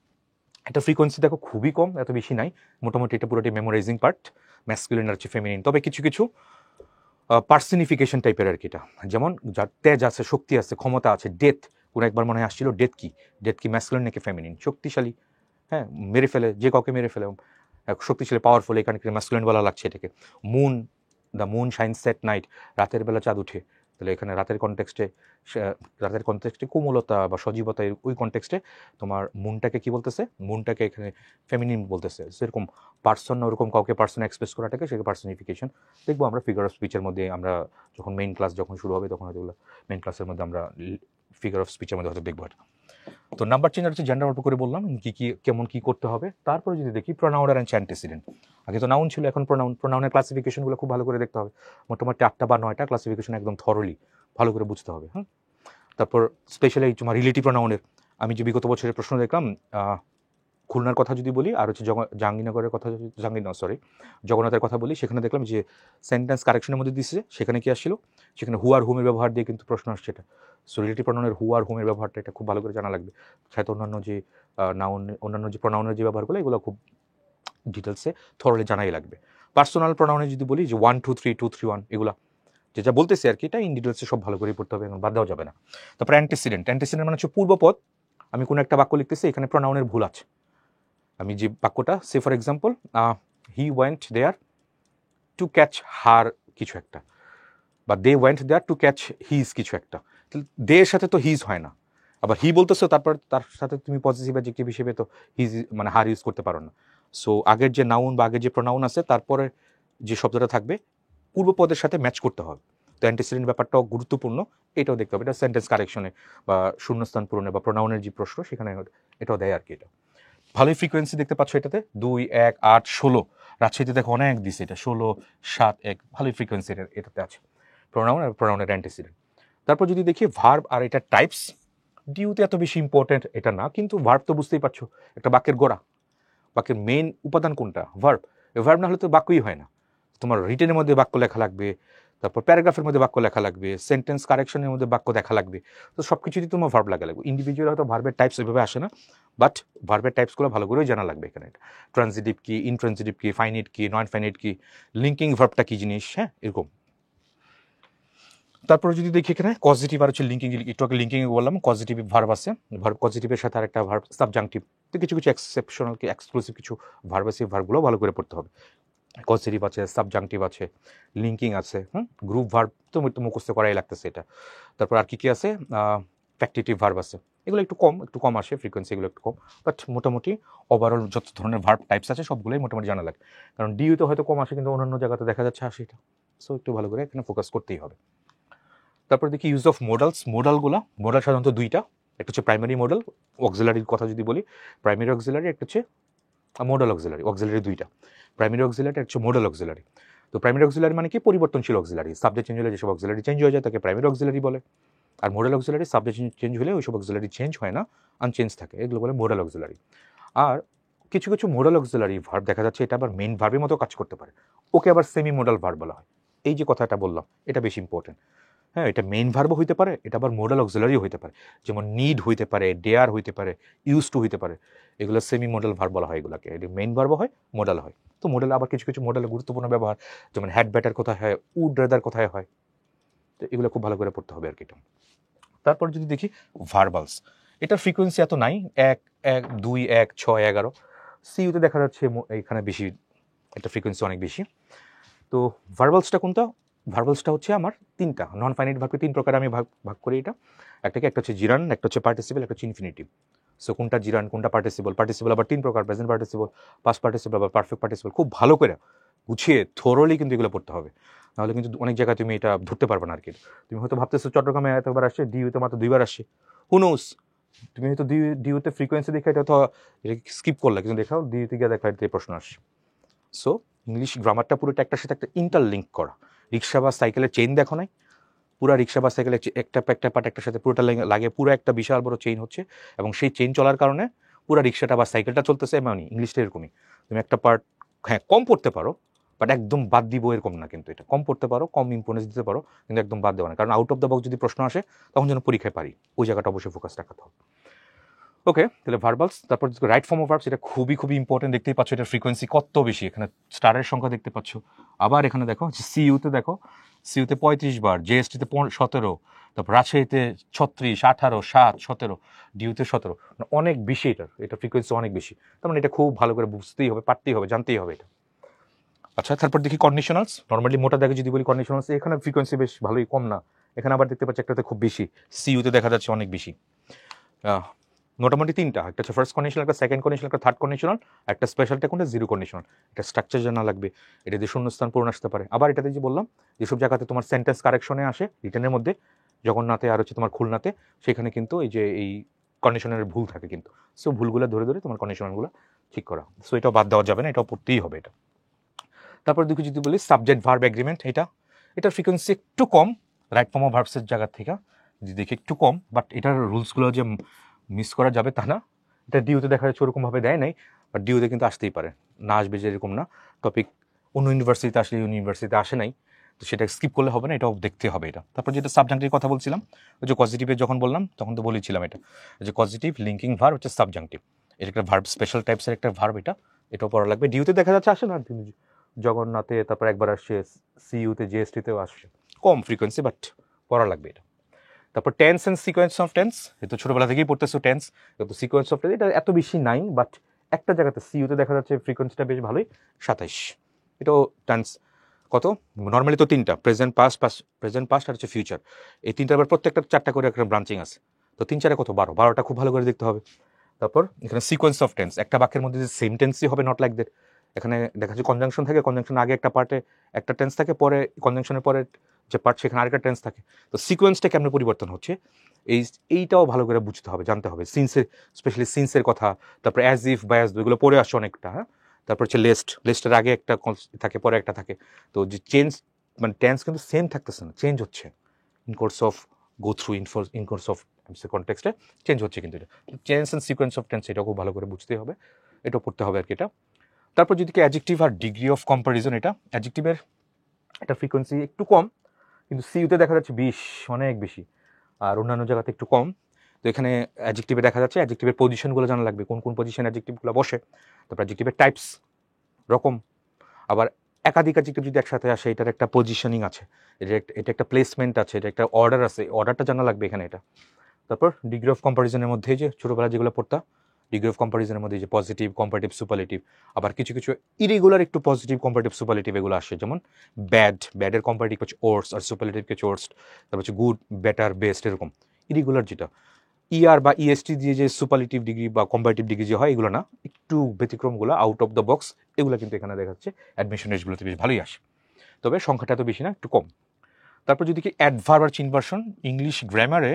একটা ফ্রিকোয়েন্সি দেখো খুবই কম, এত বেশি নাই, মোটামুটি এটা পুরোটি মেমোরাইজিং পার্ট, ম্যাসকুলিন আর হচ্ছে ফেমিনিন। তবে কিছু পার্সনিফিকেশন টাইপের আর কি, এটা যেমন যার তেজ আছে, শক্তি আছে, ক্ষমতা আছে, ডেথ, কোনো একবার মনে হয় আসছিল ডেথ কি ম্যাসকুলিন নাকি ফেমিনিন, শক্তিশালী, হ্যাঁ, মেরে ফেলে, যে কাউকে মেরে ফেলে, শক্তিশালী, পাওয়ারফুল, এখানে ম্যাসকুলিন বলা লাগছে এটাকে। The moon shines at night, রাতের বেলা চাঁদ উঠে, তাহলে এখানে রাতের কনটেক্সটে কোমলতা বা সজীবতা, ওই কনটেক্সটে তোমার মুনটাকে কি বলতেছে, মুনটাকে এখানে ফেমিনিন বলতেছে। সেরকম পার্সন, ওরকম কাউকে পার্সন এক্সপ্রেস করাটাকে সেটা পার্সনিফিকেশন। দেখবো আমরা ফিগার অফ স্পিচের মধ্যে, আমরা যখন মেইন ক্লাস যখন শুরু হবে তখন হয়তো মেইন ক্লাসের মধ্যে আমরা ফিগার অফ স্পিচের মধ্যে হয়তো দেখবো এটা। তো নাম্বার চেঞ্জ হচ্ছে জেন্ডার অল্প করে বললাম, কেমন কি করতে হবে। তারপরে যদি দেখি প্রোনাউন অ্যান্ড অ্যান্টিসিডেন্ট, আগে তো নাউন ছিল, এখন প্রোনাউনের ক্লাসিফিকেশনগুলো খুব ভালো করে দেখতে হবে, মোটামুটি 8টা বা 9টা ক্লাসিফিকেশন একদম থরলি ভালো করে বুঝতে হবে, হ্যাঁ। তারপর স্পেশালি তোমার রিলেটিভ প্রোনাউনের, আমি যে বিগত বছরের প্রশ্ন দেখলাম, খুলনার কথা যদি বলি, আর হচ্ছে জগন্নাথের কথা বলি, সেখানে দেখলাম যে সেন্টেন্স কারেকশনের মধ্যে দিচ্ছে, সেখানে কি আসছিল, সেখানে হু আর হুমের ব্যবহার দিয়ে কিন্তু প্রশ্ন আসছে এটা। সো রিলেটিভ প্রোনাউনের হু আর হুমের ব্যবহারটা এটা খুব ভালো করে জানা লাগবে, সাথে অন্যান্য যে প্রোনাউনের যে ব্যবহারগুলো, এগুলো খুব ডিটেলসে থরলি জানাই লাগবে। পার্সোনাল প্রোনাউনে যদি বলি যে 1 2 3 2 3 1, এগুলো যেটা বলতেছি আর কি, এটা ইন ডিটেলসে সব ভালো করে পড়তে হবে, এখন বাদ দেওয়া যাবে না। তারপর অ্যান্টিসিডেন্ট মানে হচ্ছে পূর্বপদ। আমি কোনো একটা বাক্য লিখতেছি, এখানে প্রোনাউনের ভুল আছে। আমি যে বাক্যটা, সে for example he went there to catch her কিছু একটা, বা they went there to catch his কিছু একটা, দে এর সাথে তো হিজ হয় না। আবার হি বলতেছো, তারপর তার সাথে তুমি পজিটিভ অ্যাডজেক্টিভ হিসেবে তো হিজ মানে হার ইউজ করতে পারো না। সো আগের যে নাউন বা আগের যে প্রোনাউন আছে তারপরে যে শব্দটা থাকবে পূর্বপদের সাথে ম্যাচ করতে হবে। তো অ্যান্টিসিডেন্ট ব্যাপারটাও গুরুত্বপূর্ণ, এটাও দেখতে হবে। এটা সেন্টেন্স কারেকশনে বা শূন্যস্থান পূরণে বা প্রোনাউনের যে প্রশ্ন সেখানে এটাও দেয় আর কি। এটা ভালোই ফ্রিকোয়েন্সি দেখতে পাচ্ছ এটাতে, 2, 1, 8, 16। রাজশাহীতে দেখো অনেক দিছে, এটা 16, 7, 1, ভালোই ফ্রিকোয়েন্সি এটাতে আছে, প্রোনাউন আর প্রোনাউনের অ্যান্টিসিডেন্ট। তারপর যদি দেখি ভার্ব আর এটা টাইপস, ডিউতে এত বেশি ইম্পর্টেন্ট এটা না, কিন্তু ভার্ব তো বুঝতেই পারছো একটা বাক্যের গোড়া, বাক্যের মেইন উপাদান কোনটা, ভার্ব। ভার্ব না হলে তো বাক্যই হয় না। তোমার রিটেনের মধ্যে বাক্য লেখা লাগবে, তারপর প্যারাগ্রাফের মধ্যে বাক্য লেখা লাগবে, সেন্টেন্স কারেকশনের মধ্যে বাক্য দেখা লাগবে। তো সব কিছুতেই তোমার ভার্ব লাগা লাগবে। ইন্ডিভিজুয়াল হয়তো ভার্বের টাইপস ওইভাবে আসে না, বাট ভার্বের টাইপসগুলো ভালো করেই জানা লাগবে এখানে। ট্রানজিটিভ কি, ইনট্রানজিটিভ কি, ফাইনিট কি, নন ফাইনিট কি, লিঙ্কিং ভার্বটা কি জিনিস, হ্যাঁ এরকম। তারপরে যদি দেখি এখানে পজিটিভ আর হচ্ছে লিঙ্কিং, একটু আগে লিঙ্কিং বললাম, পজিটিভ ভার্ব আছে, ভার্ব পজিটিভের সাথে আরেকটা ভার্ব সাবজাংটিভ। তো কিছু কিছু এক্সেপশনাল কি এক্সক্লুসিভ কিছু ভার্ব আছে, ভার্বগুলো ভালো করে পড়তে হবে। পজিটিভ আছে, সাবজাংটিভ আছে, লিঙ্কিং আছে, গ্রুপ ভার্ব তো মুখস্থ করাই লাগতেছে এটা। তারপর আর কি কি আছে, ফ্যাক্টিটিভ ভার্ব আছে, এগুলো একটু কম আসে ফ্রিকোয়েন্সি, এগুলো একটু কম, বাট মোটামুটি ওভারঅল যত ধরনের ভার্ব টাইপস আছে সবগুলোই মোটামুটি জানা লাগে। কারণ ডিইউতে হয়তো কম আসে, কিন্তু অন্যান্য জায়গাতে দেখা যাচ্ছে আসে এটা। সো একটু ভালো করে এখানে ফোকাস করতেই হবে। তারপর দেখি ইউজ অফ মোডালস। মোডাল সাধারণত দুইটা, একটা হচ্ছে প্রাইমারি মোডাল, অক্সিলারির কথা যদি বলি প্রাইমারি অক্সিলারি, একটা হচ্ছে মোডাল অক্সিলারি। অক্সিলারি দুইটা, প্রাইমারি অক্সিলারি, একটা হচ্ছে মোডাল অক্সিলারি। তো প্রাইমারি অক্সিলারি মানে কি, পরিবর্তনশীল অক্সিলারি, সাবজেক্ট চেঞ্জ হলে যেসব অক্সিলারি চেঞ্জ হয়ে যায় তাকে প্রাইমারি অক্সিলারি বলে। আর মোডাল অক্সিলারি সাবজেক্ট চেঞ্জ হলে ওইসব অক্সিলারি চেঞ্জ হয় না, আনচেঞ্জ থাকে, এগুলো বলে মোডাল অক্সিলারি। আর কিছু কিছু মোডাল অক্সিলারি ভার্ব দেখা যাচ্ছে এটা আবার মেইন ভার্বের মতো কাজ করতে পারে, ওকে আবার সেমি মোডাল ভার্ব বলা হয়। এই যে কথাটা বললাম এটা বেশি ইম্পর্টেন্ট। হ্যাঁ, এটা মেইন ভার্বও হইতে পারে, এটা আবার মোডাল অক্সিলারিও হইতে পারে। যেমন নিড হইতে পারে, ডেয়ার হইতে পারে, ইউজ টু হইতে পারে, এগুলো সেমি মোডাল ভার্ব বলা হয় এগুলোকে। এটি মেইন ভার্বও হয়, মোডাল হয়। তো মোডাল আবার কিছু কিছু মোডালের গুরুত্বপূর্ণ ব্যবহার, যেমন হ্যাড ব্যাটার কোথায় হয়, উড রেদার কোথায় হয়, তো এগুলো খুব ভালো করে পড়তে হবে আর কি। তারপর যদি দেখি ভার্বালস, এটার ফ্রিকোয়েন্সি এত নাই, 1, 1, 2, 1, 6, 11। সিইউতে দেখা যাচ্ছে এখানে বেশি, এটা ফ্রিকোয়েন্সি অনেক বেশি। তো ভার্বালসটা কোনটা, ভার্বালসটা হচ্ছে আমার তিনটা, নন ফাইনাইট ভার্বকে তিন প্রকার আমি ভাগ করি এটা। একটা হচ্ছে জিরান, একটা হচ্ছে পার্টিসিপল, একটা হচ্ছে ইনফিনিটিভ। সো কোনটা জিরান, কোনটা পার্টিসিপল, পার্টিসিপল আবার তিন প্রকার, প্রেজেন্ট পার্টিসিপল, পাস্ট পার্টিসিপল, আবার পারফেক্ট পার্টিসিপল। খুব ভালো করে গুছিয়ে থোরলি কিন্তু এগুলো পড়তে হবে, নাহলে কিন্তু অনেক জায়গায় তুমি এটা ধরতে পারবে না আর কি। তুমি হয়তো ভাবতেছো চট্টগ্রামে এতবার আসছে, ডিইউতে মাত্র 2বার আসছে, হুনোস তুমি হয়তো ডিইউতে ফ্রিকোয়েন্সি দেখে এটা তো স্কিপ করলে, কিন্তু দেখাও ডিইউতে গিয়ে দেখা এই প্রশ্ন আসছে। সো ইংলিশ গ্রামারটা পুরোটা একটার সাথে একটা ইন্টারলিঙ্ক করা। রিক্সা বা সাইকেলের চেইন দেখো নাই, পুরো রিক্সা বা সাইকেলের একটা পার্ট একটার সাথে পুরোটা লাগে, পুরো একটা বিশাল বড় চেইন হচ্ছে, এবং সেই চেইন চলার কারণে পুরো রিক্সাটা বা সাইকেলটা চলতেছে। এমনই ইংলিশটা এরকমই, তুমি একটা পার্ট হ্যাঁ কম পড়তে পারো, বাট একদম বাদ দিব এরকম না, কিন্তু এটা কম পড়তে পারো, কম ইম্পর্টেন্স দিতে পারো, কিন্তু একদম বাদ দেওয়া না। কারণ আউট অফ দ্য বক্স যদি প্রশ্ন আসে তখন যেন পরীক্ষায় পারি, ওই জায়গাটা অবশ্যই ফোকাস রাখাতে হবে। ওকে, তাহলে ভার্বালস। তারপর রাইট ফর্ম অফ ভার্বস, এটা খুবই ইম্পর্টেন্ট। দেখতেই পাচ্ছ এটা ফ্রিকোয়েন্সি কত বেশি, এখানে স্টারের সংখ্যা দেখতে পাচ্ছ। আবার এখানে দেখো সিইউতে দেখো, সিইউতে 35 বার, জেএসটিতে 17, তারপর রাজশাহীতে 36, 18, 7, 17, ডিইউতে 17, অনেক বেশি। এটা ফ্রিকোয়েন্সি অনেক বেশি, তার মানে এটা খুব ভালো করে বুঝতেই হবে, পারতেই হবে, জানতেই হবে এটা। আচ্ছা, তারপর দেখি কন্ডিশনালস। নর্মালি মোটা দেখে যদি বলি কন্ডিশনালস, এখানে ফ্রিকোয়েন্সি বেশ ভালোই, কম না। এখানে আবার দেখতে পাচ্ছি একটাতে খুব বেশি, সিইউতে দেখা যাচ্ছে অনেক বেশি। মোটামুটি তিনটা, একটা হচ্ছে ফার্স্ট কন্ডিশনাল, একটা সেকেন্ড কন্ডিশনাল, একটা থার্ড কন্ডিশনাল, একটা স্পেশালটা কোনটা, জিরো কন্ডিশনাল। এটা স্ট্রাকচার জানা লাগবে, এটা দিয়ে শূন্যস্থান পূরণ আসতে পারে। আবার এটাতে যে বললাম যেসব জায়গাতে তোমার সেন্টেন্স কারেকশনে আসে রিটেনের মধ্যে, জগন্নাথে আর হচ্ছে তোমার খুলনাতে, সেখানে কিন্তু এই কন্ডিশনের ভুল থাকে কিন্তু। সো ভুলগুলো ধরে তোমার কন্ডিশনালগুলো ঠিক করা। সো এটাও বাদ দেওয়া যাবে না, এটাও পড়তেই হবে এটা। তারপর দেখি যদি বলি সাবজেক্ট ভার্ব এগ্রিমেন্ট, এটার ফ্রিকোয়েন্সি একটু কম রাইট ফর্ম অফ ভার্বসের জায়গা থেকে, যদি দেখি একটু কম, বাট এটার রুলসগুলো যে মিস করা যাবে তা না। এটা ডিউতে দেখা যাচ্ছে ওরকমভাবে দেয় নাই, বাট ডিউতে কিন্তু আসতেই পারে, না আসবে যে এরকম না। টপিক অন্য ইউনিভার্সিটিতে আসলে ইউনিভার্সিটিতে আসে নাই, তো সেটা স্কিপ করলে হবে না, এটাও দেখতে হবে এটা। তারপর যেটা সাবজাংটিভ কথা বলছিলাম, ওই যে পজিটিভের যখন বললাম তখন তো বলেছিলাম এটা, যে পজিটিভ লিঙ্কিং ভার্ব হচ্ছে সাবজাংটিভ, এটা একটা ভার্ব, স্পেশাল টাইপসের একটা ভার্ব, এটাও পড়া লাগবে। ডিউতে দেখা যাচ্ছে আসে না, জগন্নাথে, তারপর একবার আসছে সিইউতে, জিএসটিতেও আসছে, কম ফ্রিকোয়েন্সি, বাট পড়া লাগবে এটা। তারপর tense and sequence of tense, এ তো ছোটোবেলা থেকেই পড়তেছো টেন্স, তো সিকোয়েন্স অফ টেন্স এটা এত বেশি নাই, বাট একটা জায়গাতে সিইউতে দেখা যাচ্ছে ফ্রিকোয়েন্সিটা বেশ ভালোই, 27। এটাও টেন্স কত নর্মালি তো তিনটা, প্রেজেন্ট পাস্ট আর হচ্ছে ফিউচার, এই তিনটা আবার প্রত্যেকটা 4টা করে একটা ব্রাঞ্চিং আছে, তো 3 4 কত 12, 12টা খুব ভালো করে দেখতে হবে। তারপর এখানে সিকোয়েন্স অফ টেন্স, একটা বাক্যের মধ্যে যে সেম টেন্সই হবে, নট লাইক দ্যাট। এখানে দেখা যাচ্ছে কনজাংশন থাকে, কনজাংশন আগে একটা পার্টে একটা টেন্স থাকে, পরে কনজাংশনের পরে যে পার্ট সেখানে আরেকটা টেন্স থাকে, তো সিকোয়েন্সটা কেমন পরিবর্তন হচ্ছে এইটাও ভালো করে বুঝতে হবে, জানতে হবে। সিন্সের, স্পেশালি সিন্সের কথা, তারপর অ্যাজ ইফ বা অ্যাজ এগুলো পড়ে আসছে অনেকটা, হ্যাঁ। তারপর হচ্ছে লিস্টের আগে একটা থাকে, পরে একটা থাকে, তো যে চেঞ্জ মানে টেন্স কিন্তু সেম থাকতেছে না, চেঞ্জ হচ্ছে in course of go through in course of কনটেক্সটে চেঞ্জ হচ্ছে, কিন্তু এটা change and sequence of tense এটাও খুব ভালো করে বুঝতে হবে, এটাও পড়তে হবে আর কি এটা। তারপর যদি কি অ্যাডজেক্টিভ আর ডিগ্রি অফ কম্পারিজন, এটা অ্যাডজেক্টিভের এটা ফ্রিকোয়েন্সি একটু কম, কিন্তু সিইউতে দেখা যাচ্ছে 20, অনেক বেশি, আর অন্যান্য জায়গাতে একটু কম। তো এখানে অ্যাডজেক্টিভে দেখা যাচ্ছে অ্যাডজেক্টিভের পজিশনগুলো জানা লাগবে, কোন কোন পজিশন অ্যাডজেক্টিভগুলো বসে, তারপর অ্যাডজেক্টিভের টাইপস রকম, আবার একাধিক অ্যাডজেক্টিভ যদি একসাথে আসে এটার একটা পজিশনিং আছে, এটা একটা প্লেসমেন্ট আছে, এটা একটা অর্ডার আছে, অর্ডারটা জানা লাগবে এখানে এটা। তারপর ডিগ্রি অফ কম্পারিজনের মধ্যে যে ছোটোবেলা যেগুলো পড়তা, ডিগ্রি অফ কম্পারিজনের মধ্যে যে পজিটিভ, কম্পারেটিভ, সুপারলেটিভ, আবার কিছু কিছু ইরেগুলার একটু পজিটিভ, কম্পারেটিভ, সুপারলেটিভ এগুলো আসে, যেমন ব্যাডের কম্পারেটিভ হচ্ছে ওর্স, আর সুপারলেটিভ হচ্ছে ওর্স্ট, তারপর হচ্ছে গুড, বেটার, বেস্ট, এরকম ইরেগুলার যেটা ইআর বা ইএসটি দিয়ে যে সুপারলেটিভ ডিগ্রি বা কম্পারেটিভ ডিগ্রি যে হয়, এগুলো না, একটু ব্যতিক্রমগুলো আউট অফ দ্য বক্স, এগুলো কিন্তু এখানে দেখা যাচ্ছে অ্যাডমিশন রেটগুলোতে বেশ ভালোই আসে, তবে সংখ্যাটা এত বেশি না, একটু কম। তারপর যদি কি অ্যাডভার্ব আর ইনভার্সন, ইংলিশ গ্রামারে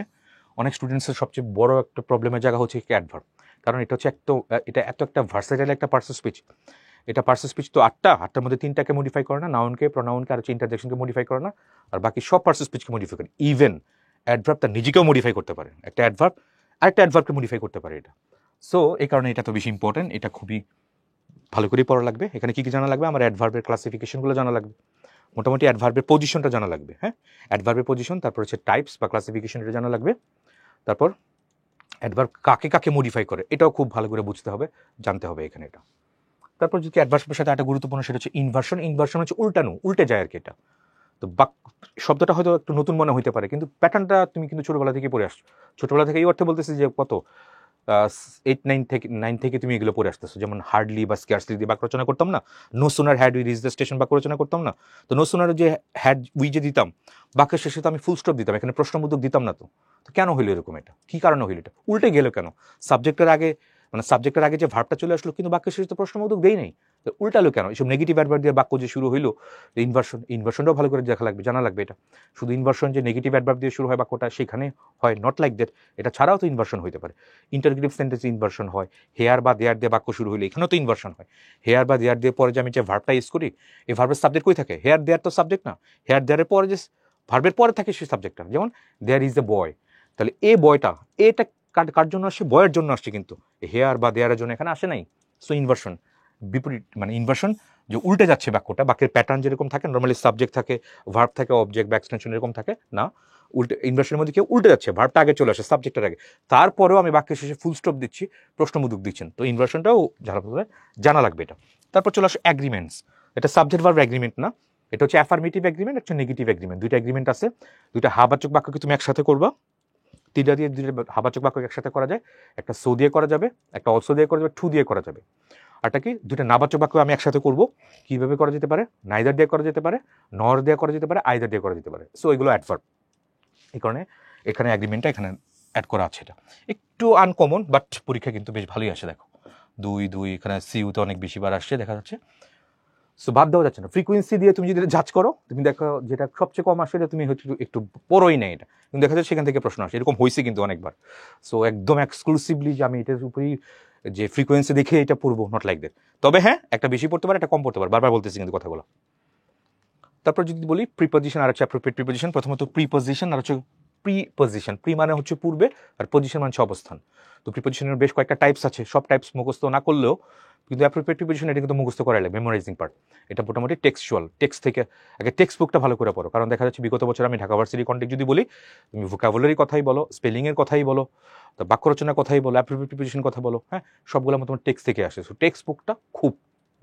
অনেক স্টুডেন্টসের সবচেয়ে বড় একটা প্রবলেমের জায়গা হচ্ছে কি অ্যাডভার্ব, কারণ এটা হচ্ছে এটা এত একটা ভার্সেটাইল একটা পার্সেল স্পিচ, এটা পার্সেল স্পিচ তো 8টার মধ্যে 3টাকে মডিফাই করে না, নাউনকে, প্রোনাউনকে আর হচ্ছে ইন্টারজেকশনকে মডিফাই করে না, আর বাকি সব পার্সেল স্পিচকে মডিফাই করে। ইভেন অ্যাডভার্ব তার নিজেকেও মডিফাই করতে পারে, একটা অ্যাডভার্ব আরেকটা অ্যাডভার্বকে মডিফাই করতে পারে এটা। সো এই কারণে এটা তো বেশি ইম্পর্টেন্ট, এটা খুবই ভালো করেই পড়া লাগবে। এখানে কী কী জানা লাগবে, আমার অ্যাডভার্বের ক্লাসিফিকেশনগুলো জানা লাগবে, মোটামুটি অ্যাডভার্বের পজিশনটা জানা লাগবে, হ্যাঁ, অ্যাডভার্বের পজিশন, তারপর হচ্ছে টাইপস বা ক্লাসিফিকেশন এটা জানা লাগবে, তারপর অ্যাডভার্ব কাকে কাকে মডিফাই করে এটাও খুব ভালো করে বুঝতে হবে, জানতে হবে এখানে এটা। তারপর যদি অ্যাডভার্বের সাথে একটা গুরুত্বপূর্ণ সেটা হচ্ছে ইনভার্সন, ইনভার্সন হচ্ছে উল্টানো, উল্টে যায় আর কি এটা। তো শব্দটা হয়তো একটু নতুন মনে হইতে পারে, কিন্তু প্যাটার্নটা তুমি কিন্তু ছোটোবেলা থেকে পড়ে আসছো, ছোটোবেলা থেকে এই অর্থে বলতেছি যে কত 8 9 থেকে তুমি এগুলো পড়ে আসতেছো, যেমন হার্ডলি বা স্কার্সলি দিয়ে বাক্য রচনা করতাম না, no sooner had we reach the station বাক্য রচনা করতাম না, তো নো সোনার যে হ্যাড উই যে দিতাম বাক্যের শেষে তো আমি ফুল স্টপ দিতাম, এখানে প্রশ্নবোধক দিতাম না, তো কেন হইলো এরকম, এটা কী কারণে হইলো, এটা উল্টে গেল কেন, সাবজেক্টের আগে যে ভার্বটা চলে আসলো, কিন্তু বাক্যের শেষে তো প্রশ্নবোধক দেই নেই, তো উল্টালো কেন, এইসব নেগেটিভ অ্যাডভার্ব দিয়ে বাক্য যে শুরু হইলো, ইনভার্সনটাও ভালো করে দেখা লাগবে, জানা লাগবে এটা। শুধু ইনভার্সন যে নেগেটিভ অ্যাডভার্ব দিয়ে শুরু হয় বাক্যটা সেখানে হয়, নট লাইক দ্যাট, এটা ছাড়াও তো ইনভার্সন হইতে পারে, ইন্টারগ্রেটিভ সেন্টেন্সে ইনভার্সন হয়, হেয়ার বা দেয়ার দিয়ে বাক্য শুরু হইলে এখানেও তো ইনভার্সন হয়, হেয়ার বা দেয়ার দিয়ে পরে যে আমি যে ভার্বটা ইউজ করি, এই ভার্বের সাবজেক্ট কই থাকে, হেয়ার দেয়ার তো সাবজেক্ট না, হেয়ার দেয়ারের পরে যে ভার্বের পরে থাকে সেই সাবজেক্টটা, যেমন দেয়ার ইজ এ বয়, তাহলে এ বয়টা, এটা কার জন্য আসছে, বয়ের জন্য আসছে, কিন্তু হেয়ার বা দেয়ারের জন্য এখানে আসে নাই। সো ইনভার্সন বিপরীত, ইনভার্সন যে উল্টে যাচ্ছে বাক্যটা, বাক্যের প্যাটার্ন যেরকম থাকে নর্মালি সাবজেক্ট থাকে, ভার্ব থাকে, অবজেক্ট বা এক্সটেনশন এরকম থাকে না, উল্টে ইনভার্সনের মধ্যে কেউ উল্টে যাচ্ছে, ভার্বটা আগে চলে আসে সাবজেক্টের আগে, তারপরেও আমি বাক্যের শেষে ফুল স্টপ দিচ্ছি, প্রশ্নবোধক দিচ্ছেন, তো ইনভার্সনটাও জানা লাগবে এটা। তারপর চলে আসে অ্যাগ্রিমেন্টস, এটা সাবজেক্ট ভার্ব অ্যাগ্রিমেন্ট না, এটা হচ্ছে অ্যাফার্মেটিভ অ্যাগ্রিমেন্ট, একটা নেগেটিভ অ্যাগ্রিমেন্ট, দুইটা অ্যাগ্রিমেন্ট আছে, দুইটা হাবাচক বাক্যকে তুমি একসাথে করবা, দুইটা হাবাচক বাক্য একসাথে করা যায়, একটা সো দিয়ে করা যাবে, একটা অলসো দিয়ে করা যাবে, টু দিয়ে করা যাবে, আরটা কি দুইটা নাবাচক বাক্য আমি একসাথে করব, কিভাবে করা যেতে পারে, নাইদার দিয়ে করা যেতে পারে, নর দিয়ে করা যেতে পারে, আইদার দিয়ে করা যেতে পারে, সো এগুলো অ্যাডভার্ব, এই কারণে এখানে অ্যাগ্রিমেন্টটা এখানে অ্যাড করা আছে, এটা একটু আনকমন, বাট পরীক্ষা কিন্তু বেশ ভালোই আসে, দেখো 2 এখানে সিইউতে অনেক বেশিবার আসছে দেখা যাচ্ছে, সো বাদ দেওয়া যাচ্ছে না, ফ্রিকোয়েন্সি দিয়ে তুমি যদি জাজ করো, তুমি দেখো যেটা সবচেয়ে কম আসে তুমি হচ্ছে একটু পড়োই নেই এটা, কিন্তু দেখা যাচ্ছে সেখান থেকে প্রশ্ন আসে, এরকম হয়েছে কিন্তু অনেকবার। সো একদম এক্সক্লুসিভলি যে আমি এটার উপরেই যে ফ্রিকোয়েন্সি দেখে এটা পড়বো, নট লাইক দ্যাট, তবে হ্যাঁ একটা বেশি পড়তে পারে, একটা কম পড়তে পারে, বারবার বলতেছি কিন্তু কথাগুলো। তারপর যদি বলি প্রিপজিশন আর হচ্ছে অ্যাপ্রোপ্রিয়েট প্রিপজিশন, প্রথমত প্রিপজিশন আর হচ্ছে প্রিপজিশন, প্রি মানে হচ্ছে পূর্বে, আর পজিশন মানে হচ্ছে অবস্থান, তো প্রিপজিশনের বেশ কয়েকটা টাইপস আছে, সব টাইপস মুখস্থ না করলেও কিন্তু অ্যাপ্রোপ্রিয়েট প্রিপজিশন এটা কিন্তু মুখস্থ করা লাগে, মেমোরাইজিং পার্ট, এটা মোটামুটি টেক্সচুয়াল, টেক্সট থেকে আগে টেক্সট বুকটা ভালো করে পড়ো, কারণ দেখা যাচ্ছে বিগত বছর আমি ঢাকা ভার্সিটি কন্টেক্ট যদি বলি, তুমি ভোকাবুলারি কথাই বলো, স্পেলিংয়ের কথাই বলো, তো বাক্য রচনার কথাই বলো, অ্যাপ্রোপ্রিয়েট প্রিপজিশন কথা বলো, হ্যাঁ সবগুলো তোমার টেক্সট থেকে আসে, সো টেক্সট বুকটা খুব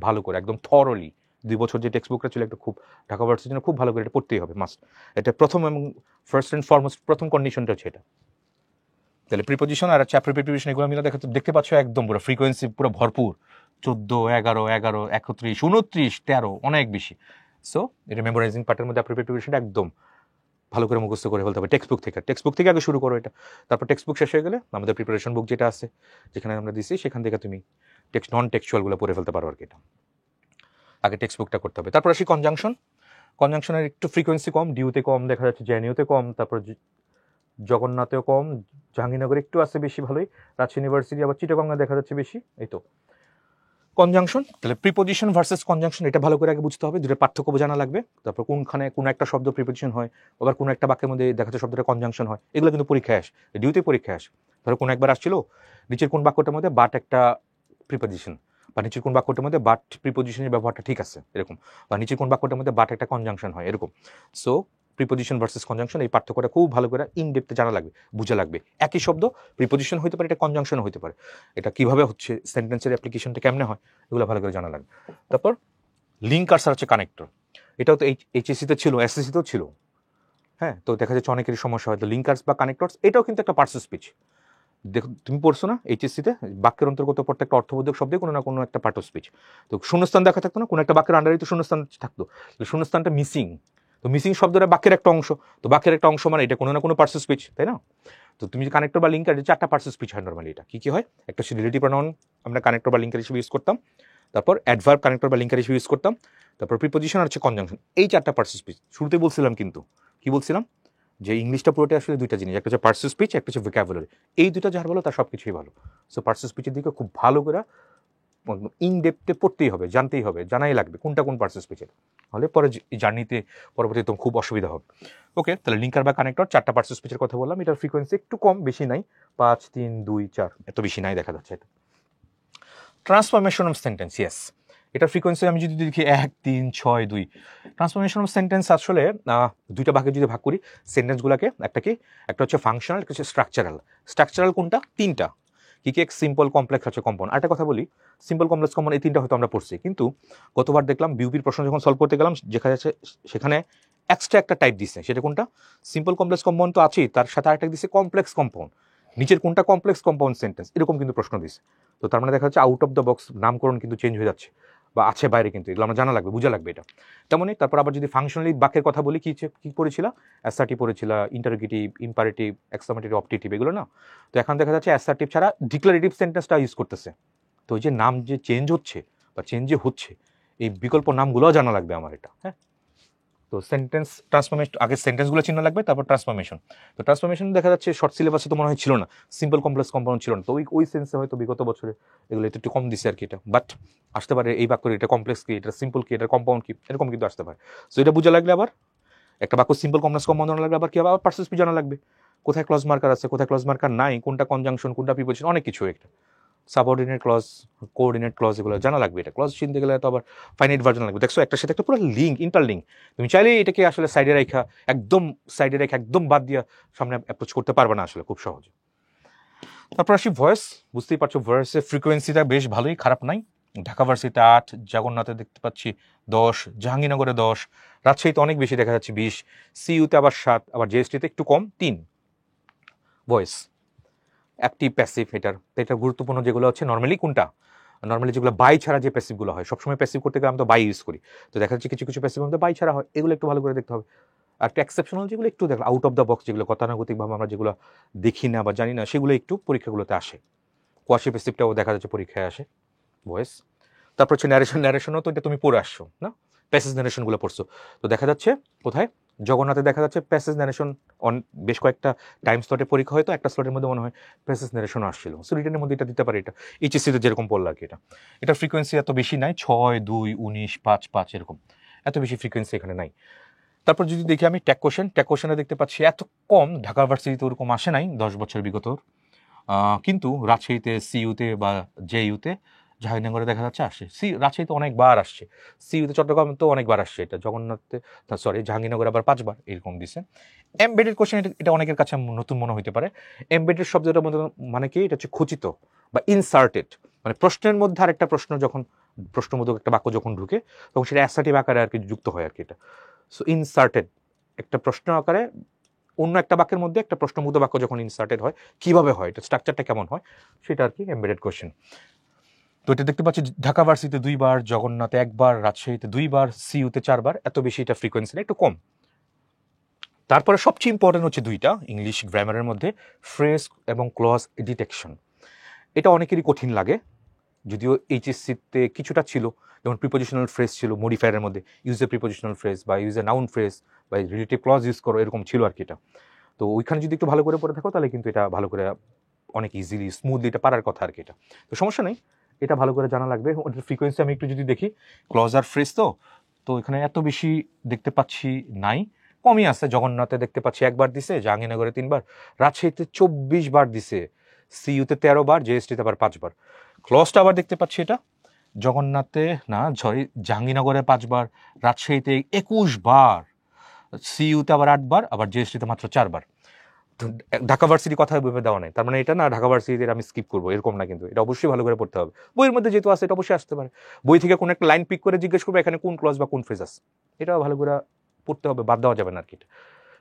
ভালো করে একদম থরলি 2 বছর যে টেক্সট বুকটা ছিল একটা খুব ঢাকা ভার্সিটির জন্য খুব ভালো করে এটা পড়তেই হবে মাস্ট। এটা প্রথম এবং ফার্স্ট অ্যান্ড ফরমোস্ট প্রথম কন্ডিশনটা হচ্ছে এটা। তাহলে প্রিপোজিশন আর চ্যাপ্টার প্রিপারেশন এগুলো মিলে দেখতে পাচ্ছ একদম পুরো ফ্রিকোয়েন্সি পুরো ভরপুর, 14, 11, 11, 31, 29, 13 অনেক বেশি। সো এটা মেমোরাইজিং পার্টের মধ্যে আপনার প্রিপারেশনটা একদম ভালো করে মুখস্থ করে ফেলতে হবে টেক্সট বুক থেকে আগে শুরু করো এটা। তারপর টেক্সট বুক শেষ হয়ে গেলে আমাদের প্রিপারেশন বুক যেটা আছে যেখানে আমরা দিচ্ছি সেখান থেকে তুমি নন টেক্সচুয়ালগুলো পড়ে ফেলতে পারো আর কি। এটা আগে টেক্সট বুকটা করতে হবে। তারপর আসি কনজাংশনের একটু ফ্রিকোয়েন্সি কম, ডিউতে কম দেখা যাচ্ছে, জেএনইউতে কম, তারপর জগন্নাথেও কম, জাহাঙ্গীরনগরে একটু আছে বেশি ভালোই, রাজশাহী ইউনিভার্সিটি আবার চিটাগংয়ে দেখা যাচ্ছে বেশি। এই তো কনজাংশন। তাহলে প্রিপোজিশন ভার্সেস কনজাংশন এটা ভালো করে আগে বুঝতে হবে, দুটো পার্থক্য জানা লাগবে। তারপর কোনখানে কোন একটা শব্দ প্রিপোজিশন হয়, আবার কোন একটা বাক্যের মধ্যে দেখা যাচ্ছে শব্দটা কনজাংশন হয়, এগুলো কিন্তু পরীক্ষায় আসে, ডিউতে পরীক্ষায় আসে। ধরো কোন একবার আসছিল নিচের কোন বাক্যটার মধ্যে বাট একটা প্রিপোজিশন, বা নিচের কোন বাক্যটার মধ্যে বাট প্রিপোজিশনের ব্যবহারটা ঠিক আছে এরকম, বা নিচের কোন বাক্যটার মধ্যে বাট একটা কনজাংশন হয় এরকম। সো প্রিপোজিশন ভার্সেস কনজাংশন এই পার্থক্যটা খুব ভালো করে ইন ডেপথে জানা লাগবে, বোঝা লাগবে। একই শব্দ প্রিপোজিশন হতে পারে, এটা কনজাংশন হতে পারে, এটা কিভাবে হচ্ছে সেন্টেন্সের অ্যাপ্লিকেশনটা কেমনে হয় এগুলো ভালো করে জানা লাগবে। তারপর লিঙ্কার্স আর হচ্ছে কানেক্টর, এটাও তো এইচএসসিতে ছিল, এসএসসিতেও ছিল। হ্যাঁ, তো দেখা যাচ্ছে অনেকেরই সমস্যা হয়। তো লিঙ্কার্স বা কানেক্টরস এটাও কিন্তু একটা পার্টস অফ স্পিচ। দেখো তুমি পড়ছো না এইচএসসিতে বাক্যের অন্তর্গত প্রত্যেকটা অর্থবোধক শব্দে কোনো না কোনো একটা পার্ট অফ স্পিচ। তো শূন্যস্থান দেখা থাকতো না, কোনো একটা বাক্যের আন্ডারেই তো শূন্যস্থান থাকতো, শূন্যস্থানটা মিসিং। তো মিসিং শব্দটা বাক্যের একটা অংশ, তো বাক্যের একটা অংশ মানে এটা কোনো না কোনো পার্টস অফ স্পিচ, তাই না? তো তুমি কানেক্টর বা লিঙ্কার 4টা পার্টস অফ স্পিচ হয় নর্মালি। এটা কি হয়, একটা হচ্ছে রিলেটিভ প্রনাউন আমরা কানেক্টর বা লিঙ্কার হিসেবে ইউজ করতাম, তারপর অ্যাডভার্ব কানেক্টর বা লিঙ্কার হিসেবে ইউজ করতাম, তারপর প্রিপোজিশন আর হচ্ছে কনজাংশন, এই 4টা পার্টস অফ স্পিচ। শুরুতে বলছিলাম কিন্তু কি বলছিলাম, যে ইংলিশটা পুরোটা আসলে দুইটা জিনিস, একটা হচ্ছে পার্টস অফ স্পিচ, একটা হচ্ছে ভোকাবুলারি। এই দুটো যার ভালো তার সব কিছুই ভালো। সো পার্টস অফ স্পিচের দিকে খুব ভালো করে ইন ডেপথে পড়তেই হবে, জানতেই হবে, জানাই লাগবে কোনটা কোন পার্টস অফ স্পিচের, হলে পরে জার্নিতে পরবর্তীতে খুব অসুবিধা হবে। ওকে, তাহলে লিঙ্কার বা কানেক্টর 4টা পার্টস অফ স্পিচের কথা বললাম। এটার ফ্রিকোয়েন্সি একটু কম, বেশি নাই, 5, 3, 2, 4 এত বেশি নাই দেখা যাচ্ছে। এটা ট্রান্সফরমেশন অফ সেন্টেন্স, ইয়েস, এটার ফ্রিকোয়েন্সি আমি যদি দেখি 1, 3, 6, 2। ট্রান্সফরমেশন অফ সেন্টেন্স আসলে দুইটা ভাগে যদি ভাগ করি সেন্টেন্সগুলোকে, একটা হচ্ছে ফাংশনাল, একটা হচ্ছে স্ট্রাকচারাল। স্ট্রাকচারাল কোনটা? 3টা, কি কি? সিম্পল, কমপ্লেক্স, হচ্ছে কম্পাউন্ড। আরেকটা কথা বলি, সিম্পল, কমপ্লেক্স, কম্পাউন্ড এই 3টা হয়তো আমরা পড়ছি, কিন্তু গতবার দেখলাম বিউপির প্রশ্ন যখন সলভ করতে গেলাম দেখা যাচ্ছে সেখানে এক্সট্রা একটা টাইপ দিচ্ছে, সেটা কোনটা? সিম্পল, কমপ্লেক্স, কম্পাউন্ড তো আছেই, তার সাথে আরেকটা দিচ্ছে কমপ্লেক্স কম্পাউন্ড। নিচের কোনটা কমপ্লেক্স কম্পাউন্ড সেন্টেন্স, এরকম কিন্তু প্রশ্ন দিচ্ছে। তো তার মানে দেখা যাচ্ছে আউট অফ দ্য বক্স নামকরণ কিন্তু চেঞ্জ হয়ে যাচ্ছে বা আছে বাইরে, কিন্তু এগুলো আমরা জানা লাগবে, বোঝা লাগবে এটা। তেমনই তারপর আবার যদি ফাংশনালি বাক্যের কথা বলি, কি পড়েছিলা? অ্যাসার্টিভ পড়েছিলা, ইন্টারোগেটিভ, ইম্পারেটিভ, এক্সক্লামেটরি, অপটেটিভ, এগুলো না? তো এখন দেখা যাচ্ছে অ্যাসার্টিভ ছাড়া ডিক্লারেটিভ সেন্টেন্সটা ইউজ করতেছে। তো ওই যে নাম যে চেঞ্জ হচ্ছে বা চেঞ্জ যে হচ্ছে, এই বিকল্প নামগুলোও জানা লাগবে আমার এটা। হ্যাঁ, তো সেন্টেন্স ট্রান্সফরমেশন, আগে সেন্টেন্সগুলো চিহ্ন লাগবে, তারপর ট্রান্সফরমেশন। তো ট্রান্সফরমেশন দেখা যাচ্ছে শর্ট সিলেবাসে তো মনে হয় ছিল না, সিম্পল, কমপ্লেক্স, কম্পাউন্ড ছিল না। তো ওই সেন্সে হয়তো বিগত বছরে এগুলো একটু কম দিচ্ছে আর কি এটা, বাট আসতে পারে এই বাক্যের এটা কমপ্লেক্স কি, এটা সিম্পল কি, এটা কম্পাউন্ড কি, এরকম কিন্তু আসতে পারে। সো এটা বোঝা লাগলে আবার একটা বাক্য সিম্পল, কমপ্লেক্স, কম্পাউন্ড জানা লাগবে, আবার কি আবার পার্টস অফ স্পিচ জানা লাগবে, কোথায় ক্লজ মার্কার আছে, কোথায় ক্লজ মার্কার নাই, কোনটা কনজাংশন, কোনটা প্রিপোজিশন, অনেক কিছু একটা সাবঅর্ডিনেট ক্লজ, কোঅর্ডিনেট ক্লজ, এগুলো জানা লাগবে। এটা ক্লজ চিনতে গেলে তো আবার ফাইনাইট ভার্জন লাগবে। দেখছো একটার সাথে একটা পুরো লিঙ্ক, ইন্টারলিঙ্ক। তুমি চাইলে এটাকে আসলে সাইডে রেখা, একদম বাদ দিয়ে সামনে অ্যাপ্রোচ করতে পারবে না আসলে খুব সহজে। তারপর আসি ভয়েস, বুঝতেই পারছো ভয়েসের ফ্রিকোয়েন্সিটা বেশ ভালোই, খারাপ নাই। ঢাকা ভার্সিটিতে 8, জগন্নাথে দেখতে পাচ্ছি 10, জাহাঙ্গীরনগরে 10, রাজশাহীতে অনেক বেশি দেখা যাচ্ছে 20, সিইউতে আবার 7, আবার জিএসটিতে একটু কম 3। ভয়েস অ্যাক্টিভ, প্যাসিভ, এটা গুরুত্বপূর্ণ যেগুলো হচ্ছে নর্মালি কোনটা, নর্মালি যেগুলো বাই ছাড়া যে প্যাসিভগুলো হয়, সবসময় প্যাসিভ করতে গেলে আমরা তো বাই ইউজ করি, তো দেখা যাচ্ছে কিছু কিছু প্যাসিভ আমাদের বাই ছাড়া হয়, এগুলো একটু ভালো করে দেখতে হবে। আর একটা এক্সেপশনাল যেগুলো একটু দেখো, আউট অফ দ্য বক্স যেগুলো গতানুগতিকভাবে আমরা যেগুলো দেখি না বা জানি না, সেগুলো একটু পরীক্ষাগুলোতে আসে। কোয়াশি প্যাসিভটাও দেখা যাচ্ছে পরীক্ষায় আসে ভয়েস। তারপর হচ্ছে ন্যারেশনও তো এটা তুমি পড়ে আসছো না, প্যাসেজ ন্যারেশনগুলো পড়ছো। তো দেখা যাচ্ছে কোথায়, জগন্নাথে দেখা যাচ্ছে প্যাসেজ ন্যারেশন বেশ কয়েকটা টাইম স্লটে পরীক্ষা হয়তো একটা স্লটের মধ্যে মনে হয় প্যাসেজ ন্যারেশন আসছিল। সো রিটেনের মধ্যে এটা দিতে পারে, এটা এইচএসসিতে যেরকম পড়লো আর কি। এটা ফ্রিকোয়েন্সি এত বেশি নাই, 6, 2, 19, 5, 5 এরকম, এত বেশি ফ্রিকোয়েন্সি এখানে নাই। তারপর যদি দেখি আমি ট্যাগ কোশ্চেনে দেখতে পাচ্ছি এত কম, ঢাকা ভার্সিটিতে ওরকম আসে নাই 10 বছর বিগত, কিন্তু রাজশাহীতে, সিইউতে বা জেইউতে, জাহাঙ্গীরনগরে দেখা যাচ্ছে আসছে। রাজশাহীতে অনেকবার আসছে, সিইউতে চট্টগ্রামে তো অনেকবার আসছে, এটা জগন্নাথে জাহাঙ্গীরনগরে আবার 5 বার এরকম দিছে। এমবেডেড কোশ্চেন, এটা অনেকের কাছে নতুন মনে হতে পারে। এমবেডেড শব্দটার মধ্যে মানে কি, এটা হচ্ছে খচিত বা ইনসার্টেড, মানে প্রশ্নের মধ্যে আরেকটা প্রশ্ন যখন প্রশ্নবোধক একটা বাক্য যখন ঢুকে তখন সেটা অ্যাসার্টিভ আকারে আর কি যুক্ত হয় আর কি এটা। সো ইনসার্টেড একটা প্রশ্ন আকারে অন্য একটা বাক্যের মধ্যে একটা প্রশ্নবোধক বাক্য যখন ইনসার্টেড হয় কিভাবে হয়, এটা স্ট্রাকচারটা কেমন হয়, সেটা আর কি এমবেডেড কোয়েশ্চেন। তো এটা দেখতে পাচ্ছি ঢাকা ভার্সিটিতে 2বার, জগন্নাথে 1বার, রাজশাহীতে 2বার, সিইউতে 4বার, এত বেশি এটা ফ্রিকোয়েন্সি না, একটু কম। তারপরে সবচেয়ে ইম্পর্টেন্ট হচ্ছে দুইটা ইংলিশ গ্রামারের মধ্যে, ফ্রেজ এবং ক্লজ ডিটেকশন। এটা অনেকেরই কঠিন লাগে, যদিও এইচএসসিতে কিছুটা ছিল, যেমন প্রিপোজিশনাল ফ্রেজ ছিল মডিফায়ারের মধ্যে, ইউজ এ প্রিপোজিশনাল ফ্রেজ বা ইউজ এ নাউন ফ্রেজ বা রিলেটিভ ক্লজ ইউজ করো, এরকম ছিল আর কি এটা। তো ওইখানে যদি একটু ভালো করে পড়ে থাকো তাহলে কিন্তু এটা ভালো করে অনেক ইজিলি স্মুথলি এটা পারার কথা আর কি এটা। তো সমস্যা নেই, এটা ভালো করে জানা লাগবে। ওটার ফ্রিকোয়েন্সি আমি একটু যদি দেখি, ক্লজ আর ফ্রেজ তো এখানে এত বেশি দেখতে পাচ্ছি নাই, কমই আছে। জগন্নাথে দেখতে পাচ্ছি 1বার দিছে, জাহাঙ্গীরনগরে 3বার, রাজশাহীতে 24বার দিছে, সিইউতে 13বার, জেএসটিতে আবার 5বার। ক্লজটা আবার দেখতে পাচ্ছি এটা জগন্নাথে না, সরি, জাহাঙ্গীরনগরে 5বার, রাজশাহীতে 21বার, সিইউতে আবার 8বার, আবার জেএসটিতে মাত্র 4বার। ঢাকা ভার্সিটির কথা ভেবে দেওয়া নেই, তার মানে এটা না ঢাকা ভার্সিটির আমি স্কিপ করবো এরকম না, কিন্তু এটা অবশ্যই ভালো করে পড়তে হবে। বইয়ের মধ্যে যেহেতু আছে এটা অবশ্যই আসতে পারে, বই থেকে কোনো একটা লাইন পিক করে জিজ্ঞেস করবে এখানে কোন ক্লজ বা কোন ফ্রেজ আছে, এটাও ভালো করে পড়তে হবে, বাদ দেওয়া যাবে না আর কি।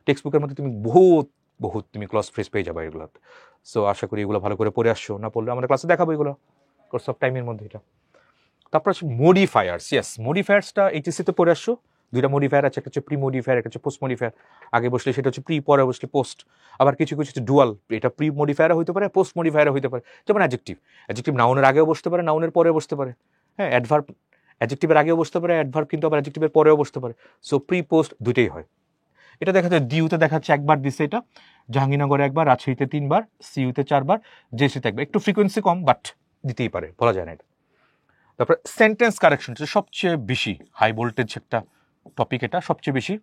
টেক্সট বুকের মধ্যে তুমি বহুত বহুত তুমি ক্লজ ফ্রেজ পেয়ে যাবে এগুলোতে। সো আশা করি এগুলো ভালো করে পড়ে আসছো, না পড়লে আমাদের ক্লাসে দেখাবো এগুলো কোর্স অফ টাইমের মধ্যে এটা। তারপর হচ্ছে মডিফায়ার্স। ইয়েস, মডিফায়ার্সটা এইচএসসিতে পড়ে আসছো। দুইটা মডিফায়ার আছে, একটা হচ্ছে প্রি মডিফায়ার, একটা হচ্ছে পোস্ট মডিফায়ার। আগে বসলে সেটা হচ্ছে প্রি, পরে বসলে পোস্ট। আবার কিছু কিছু হচ্ছে ডুয়াল, এটা প্রি মডিফায়ারও হতে পারে, পোস্ট মডিফায়ারও হতে পারে। যেমন অ্যাডজেক্টিভ, অ্যাডজেক্টিভ নাউনের আগেও বসতে পারে, নাউনের পরেও বসতে পারে। হ্যাঁ, অ্যাডভার্ব অ্যাডজেক্টিভের আগেও বসতে পারে, অ্যাডভার্ব কিন্তু আবার অ্যাডজেক্টিভের পরেও বসতে পারে। সো প্রি পোস্ট দুইটাই হয়। এটা দেখা যায় ডিউতে দেখা যাচ্ছে 1বার দিচ্ছে এটা, জাহাঙ্গীরনগরে 1বার, রাজশাহীতে 3বার, সিইউতে 4বার, জেএসটিতে 1বার। একটু ফ্রিকোয়েন্সি কম, বাট দিতেই পারে, বলা যায় না এটা। তারপরে সেন্টেন্স কারেকশন, সবচেয়ে বেশি হাই ভোল্টেজ একটা টপিক, এটা সবচেয়ে বেশি।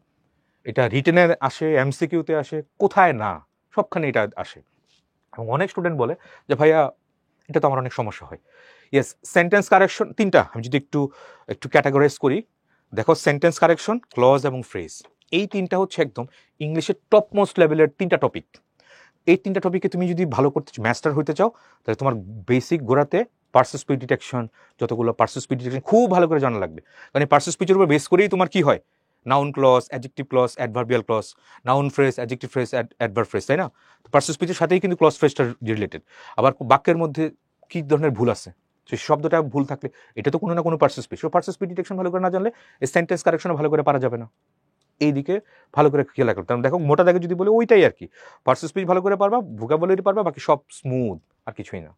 এটা রিটেনের আসে, এমসিকিউতে আসে, কোথায় না সবখানে এটা আসে। এবং অনেক স্টুডেন্ট বলে যে ভাইয়া এটা তো আমার অনেক সমস্যা হয়। ইয়েস, সেন্টেন্স কারেকশন তিনটা আমি যদি একটু একটু ক্যাটাগরাইজ করি, দেখো সেন্টেন্স কারেকশন, ক্লজ এবং ফ্রেজ, এই তিনটা হচ্ছে একদম ইংলিশের টপ মোস্ট লেভেলের তিনটা টপিক। এই তিনটা টপিকে তুমি যদি ভালো করতে মাস্টার হইতে চাও তাহলে তোমার বেসিক গোড়াতে পার্সেল স্পিচ ডিটেকশন, যতগুলো পার্সেল স্পিচ ডিটেকশন খুব ভালো করে জানা লাগবে। কারণ এই পার্সেল স্পিচের উপর বেস করেই তোমার কি হয়, noun clause, adjective clause, adverbial clause, noun phrase, adjective phrase, adverb phrase, তাই না? পার্সেল স্পিচের সাথেই কিন্তু ক্লজ ফ্রেজটা রিলেটেড। আবার বাক্যের মধ্যে কী ধরনের ভুল আছে, সেই শব্দটা ভুল থাকলে এটা তো কোনো না কোনো parcel speech. Parcel speech detection ভালো করে না জানলে এই সেন্টেন্স কারেকশনও ভালো করে পারা যাবে না। এই দিকে ভালো করে খেয়াল রাখতে হবে। দেখো মোটা দাগে যদি বলে ওইটাই আর কি, পার্সেল স্পিচ ভালো করে পারবা, ভোকাবুলারি পারবা, বাকি সব স্মুথ, আর কিছুই না।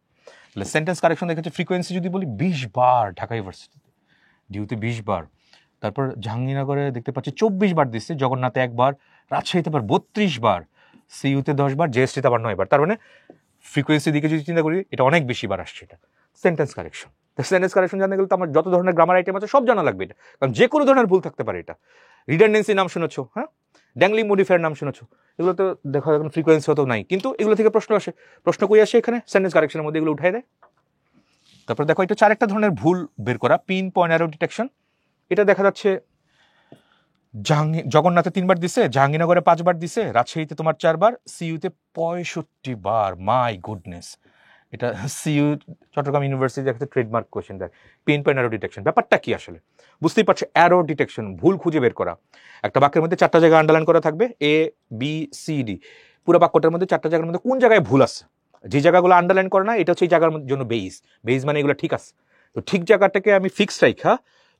তাহলে সেন্টেন্স কারেকশন দেখেছে ফ্রিকোয়েন্সি যদি বলি 20বার ঢাকা ইউনিভার্সিটিতে, ডিউতে 20বার, তারপর জাহাঙ্গীরনগরে দেখতে পাচ্ছি 24বার দিচ্ছে, জগন্নাথে 1বার, রাজশাহীতে আবার 32বার, সিইউতে 10বার, জেএসটিতে আবার 9বার। তার মানে ফ্রিকোয়েন্সির দিকে যদি চিন্তা করি এটা অনেক বেশি বার আসছে এটা সেন্টেন্স কারেকশন। সেন্টেন্স কারেকশন জানতে গেলে তো আমার যত ধরনের গ্রামার আইটেম আছে সব জানা লাগবে এটা, কারণ যে কোনো ধরনের ভুল থাকতে পারে এটা। রিডান্ডেন্সি নাম শুনেছো, হ্যাঁ, ড্যাংলি মডিফায়ার নাম শুনেছো, এগুলো তো দেখা এখন ফ্রিকোয়েন্সি হতো নাই, কিন্তু এগুলো থেকে প্রশ্ন আসে, প্রশ্ন কই আসে এখানে সেন্টেন্স কারেকশনের মধ্যে এগুলো উঠাই দেয়। তারপর দেখো এটা 4একটা ধরনের ভুল বের করা, পিন পয়েন্ট অ্যারো ডিটেকশন। এটা দেখা যাচ্ছে জগন্নাথে 3বার দিছে, জাহাঙ্গীরনগরে 5বার দিছে, রাজশাহীতে তোমার 4বার, সিইউতে 65বার। মাই গুডনেস, এটা সিইউ চট্টগ্রাম ইউনিভার্সিটি একটা ট্রেডমার্ক কোয়েশ্চেন দেয়, পিন পয়েন্ট অ্যারো ডিটেকশন। ব্যাপারটা কি আসলে বুঝতেই পারছো, অ্যারো ডিটেকশন, ভুল খুঁজে বের করা। একটা বাক্যের মধ্যে 4টা জায়গায় আন্ডারলাইন করা থাকবে, এ বি সি ডি, পুরো বাক্যটার মধ্যে 4টা জায়গার মধ্যে কোন জায়গায় ভুল আছে, যে জায়গাগুলো আন্ডারলাইন করে না এটা হচ্ছে এই জায়গার জন্য বেইজ মানে এগুলো ঠিক আছে। তো ঠিক জায়গাটাকে আমি ফিক্সড রাখা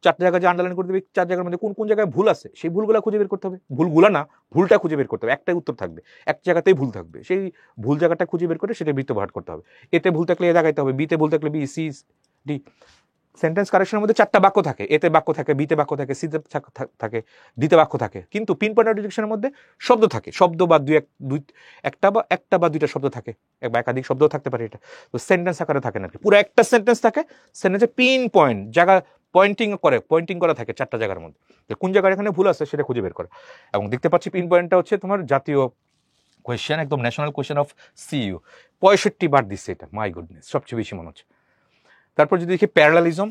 4টা জায়গায় যে আন্ডারলাইন করে দেবে, 4 জায়গার মধ্যে কোন কোন জায়গায় ভুল আছে সেই ভুলগুলো খুঁজে বের করতে হবে। ভুলগুলো না, ভুলটা খুঁজে বের করতে হবে। একটাই উত্তর থাকবে, এক জায়গাতেই ভুল থাকবে, সেই ভুল জায়গাটা খুঁজে বের করে সেটা বৃত্তপাত করতে হবে। এতে ভুল থাকলে এ জায়গাতে হবে, বিতে ভুল থাকলে বি, সি ডি। সেন্টেন্স কারেকশনের মধ্যে 4টা বাক্য থাকে, এতে বাক্য থাকে, বিতে বাক্য থাকে, সিতে থাকে, ডিতে বাক্য থাকে। কিন্তু পিন পয়েন্ট ডিটেকশনের মধ্যে শব্দ থাকে, শব্দ বা একটা বা দুইটা শব্দ থাকে, বা একাধিক শব্দও থাকতে পারে। এটা তো সেন্টেন্স আকারে থাকে না, পুরো একটা সেন্টেন্স থাকে, সেন্টেন্সে পিন পয়েন্ট জায়গা পয়েন্টিং করা থাকে 4টা জায়গার মধ্যে, কোন জায়গায় এখানে ভুল আছে সেটা খুঁজে বের করা। এবং দেখতে পাচ্ছি পিন পয়েন্টটা হচ্ছে তোমার জাতীয় কোয়েশ্চেন, একদম ন্যাশনাল কোয়েশ্চেন অফ সিইউ, 65বার দিচ্ছে এটা। মাই গুডনেস, সবচেয়ে বেশি মনে হচ্ছে। তারপর যদি দেখি প্যারালালিজম,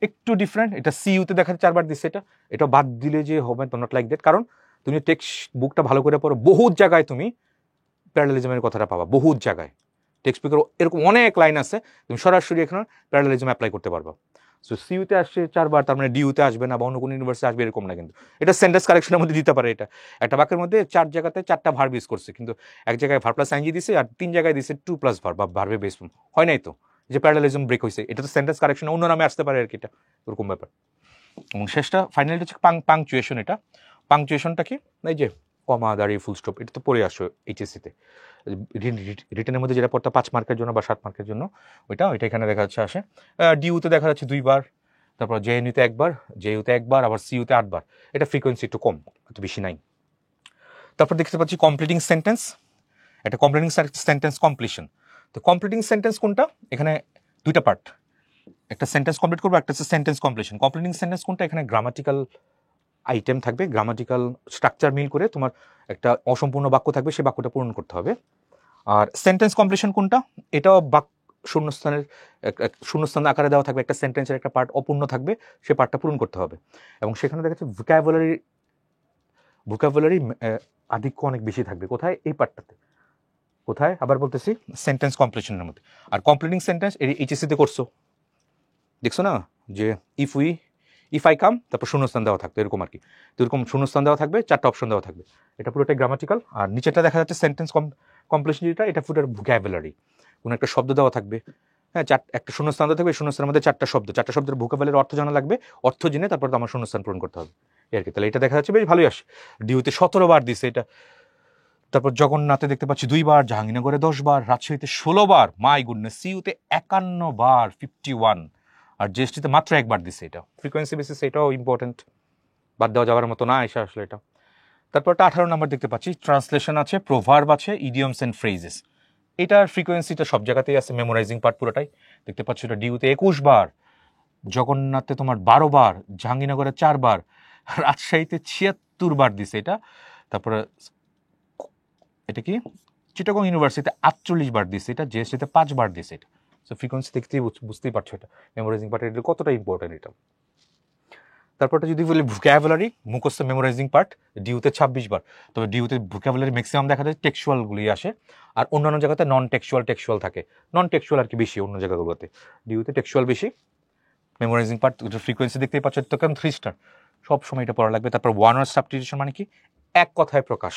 একটু ডিফারেন্ট, এটা সিইউতে দেখা 4বার দিচ্ছে। এটা বাদ দিলে যে হবে নট লাইক দ্যাট, কারণ তুমি টেক্সট বুকটা ভালো করে পড়ো, বহুত জায়গায় তুমি প্যারালালিজমের কথাটা পাবা, বহুত জায়গায় টেক্সট বুকের এরকম অনেক লাইন আছে, তুমি সরাসরি এখানে প্যারালালিজম অ্যাপ্লাই করতে পারবা। সো সিইউতে আসছে 4 বার, তার মানে ডিইউতে আসবে না বা অন্য কোনো ইউনিভার্সিটি আসবে এরকম না, কিন্তু এটা সেন্টেন্স কারেকশনের মধ্যে দিতে পারে। এটা একটা বাক্যের মধ্যে 4 জায়গাতে 4টা ভার্ব ইউজ করছে, কিন্তু এক জায়গায় ভার্ব প্লাস আইএনজি দিছে আর 3 জায়গায় দিছে 2 প্লাস ভার্ব বা ভার্বে বেস ফর্ম, হয় নাই তো, যে প্যারালেলিজম ব্রেক হয়েছে, এটা তো সেন্টেন্স কারেকশন অন্য নামে আসতে পারে আর কি, এটা এরকম ব্যাপার। এবং শেষটা ফাইনালি হচ্ছে পাংচুয়েশন। এটা পাংচুয়েশনটা কি, এই যে কমা দাঁড়িয়ে ফুল স্টপ, এটা তো পড়ে আসো এইচএসসিতে, রিটেনের মধ্যে যেটা পড়তে 5 মার্কের জন্য বা 7 মার্কের জন্য, ওইটা এখানে দেখা যাচ্ছে আসে। ডিউতে দেখা যাচ্ছে 2বার, তারপর জেএনইউতে 1বার, জেইউতে 1বার, আবার সিইউতে 8বার। এটা ফ্রিকোয়েন্সি একটু কম, এত বেশি নাই। তারপর দেখতে পাচ্ছি কমপ্লিটিং সেন্টেন্স, এটা কমপ্লিটিং সেন্টেন্স কমপ্লিশন। তো কমপ্লিটিং সেন্টেন্স কোনটা, এখানে 2টা পার্ট, একটা সেন্টেন্স কমপ্লিট করবো, একটা হচ্ছে সেন্টেন্স কমপ্লিশন। কমপ্লিটিং সেন্টেন্স কোনটা, এখানে গ্রামাটিক্যাল আইটেম থাকবে, গ্রামাটিক্যাল স্ট্রাকচার মিল করে তোমার একটা অসম্পূর্ণ বাক্য থাকবে, সেই বাক্যটা পূরণ করতে হবে। আর সেন্টেন্স কমপ্লিশন কোনটা, এটাও শূন্যস্থান আকারে দেওয়া থাকবে, একটা সেন্টেন্সের একটা পার্ট অপূর্ণ থাকবে, সে পার্টটা পূরণ করতে হবে। এবং সেখানে দেখা যাচ্ছে ভোকাবুলারি আধিক্য অনেক বেশি থাকবে, কোথায়, এই পার্টটাতে। কোথায়, আবার বলতেছি, সেন্টেন্স কমপ্লিশনের মধ্যে। আর কমপ্লিটিং সেন্টেন্স এইচএসসিতে করছো, দেখছো না, যে ইফ আই কাম, তারপর শূন্যস্থান দেওয়া থাকতো এরকম আর কি। তো এরকম শূন্যস্থান দেওয়া থাকবে, 4টা অপশন দেওয়া থাকবে, এটা পুরোটাই গ্রামাটিক্যাল। আর নিচেটা দেখা যাচ্ছে সেন্টেন্স কমপ্লিশন, যেটা এটা পুরো ভোকাবুলারি, কোনো একটা শব্দ দেওয়া থাকবে, হ্যাঁ, একটা শূন্যস্থান দেওয়া থাকবে, শূন্যস্থানের মধ্যে 4টা শব্দের ভোকাবুলারির অর্থ জানা লাগবে, অর্থ জেনে তারপর তো আমার শূন্যস্থান পূরণ করতে হবে আর কি। তাহলে এটা দেখা যাচ্ছে বেশ ভালোই আসে। ডিউতে 17বার দিছে এটা, তারপর জগন্নাথে দেখতে পাচ্ছি 2বার, জাহাঙ্গীরনগরে 10বার, রাজশাহীতে 16বার, মাই গুডনেস, সিইউতে 51বার 51, আর জিএসটিতে মাত্র 1বার দিছে। এটা ফ্রিকোয়েন্সি বেসিস, এটাও ইম্পর্টেন্ট, বাদ দেওয়া যাওয়ার মতো না এসে আসলে এটা। তারপরটা 18 নম্বর দেখতে পাচ্ছি, ট্রান্সলেশন আছে, প্রোভার্ব আছে, ইডিয়মস অ্যান্ড ফ্রেজেস। এটার ফ্রিকোয়েন্সিটা সব জায়গাতেই আছে, মেমোরাইজিং পার্ট পুরোটাই দেখতে পাচ্ছি। এটা ডিউতে 21বার, জগন্নাথে তোমার 12বার, জাহাঙ্গীরনগরে 4বার, রাজশাহীতে 76বার দিছে এটা। তারপরে এটা কি, চিটাগং ইউনিভার্সিটিতে 48বার দিছে এটা, জিএসটিতে 5বার দিছে এটা। সো ফ্রিকোয়েন্সি দেখতেই বুঝতেই পারছো এটা মেমোরাইজিং পার্ট এটা কতটা ইম্পর্টেন্ট এটা। তারপরটা যদি বলি ভোকাবুলারি, মুখস্থ মেমোরাইজিং পার্ট, ডিউতে 26বার। তবে ডিউতে ভোকাবুলারি ম্যাক্সিমাম দেখা যায় টেক্সচুয়ালগুলি আসে, আর অন্যান্য জায়গাতে নন টেক্সচুয়াল থাকে, নন টেক্সচুয়াল আর কি বেশি অন্য জায়গাগুলোতে, ডিউতে টেক্সচুয়াল বেশি। মেমোরাইজিং পার্ট ফ্রিকোয়েন্সি দেখতেই পাচ্ছ, তো কেন 3 স্টার, সব সময় এটা পড়া লাগবে। তারপর ওয়ান ওয়ার্ড সাবস্টিটিউশন মানে কি, এক কথায় প্রকাশ,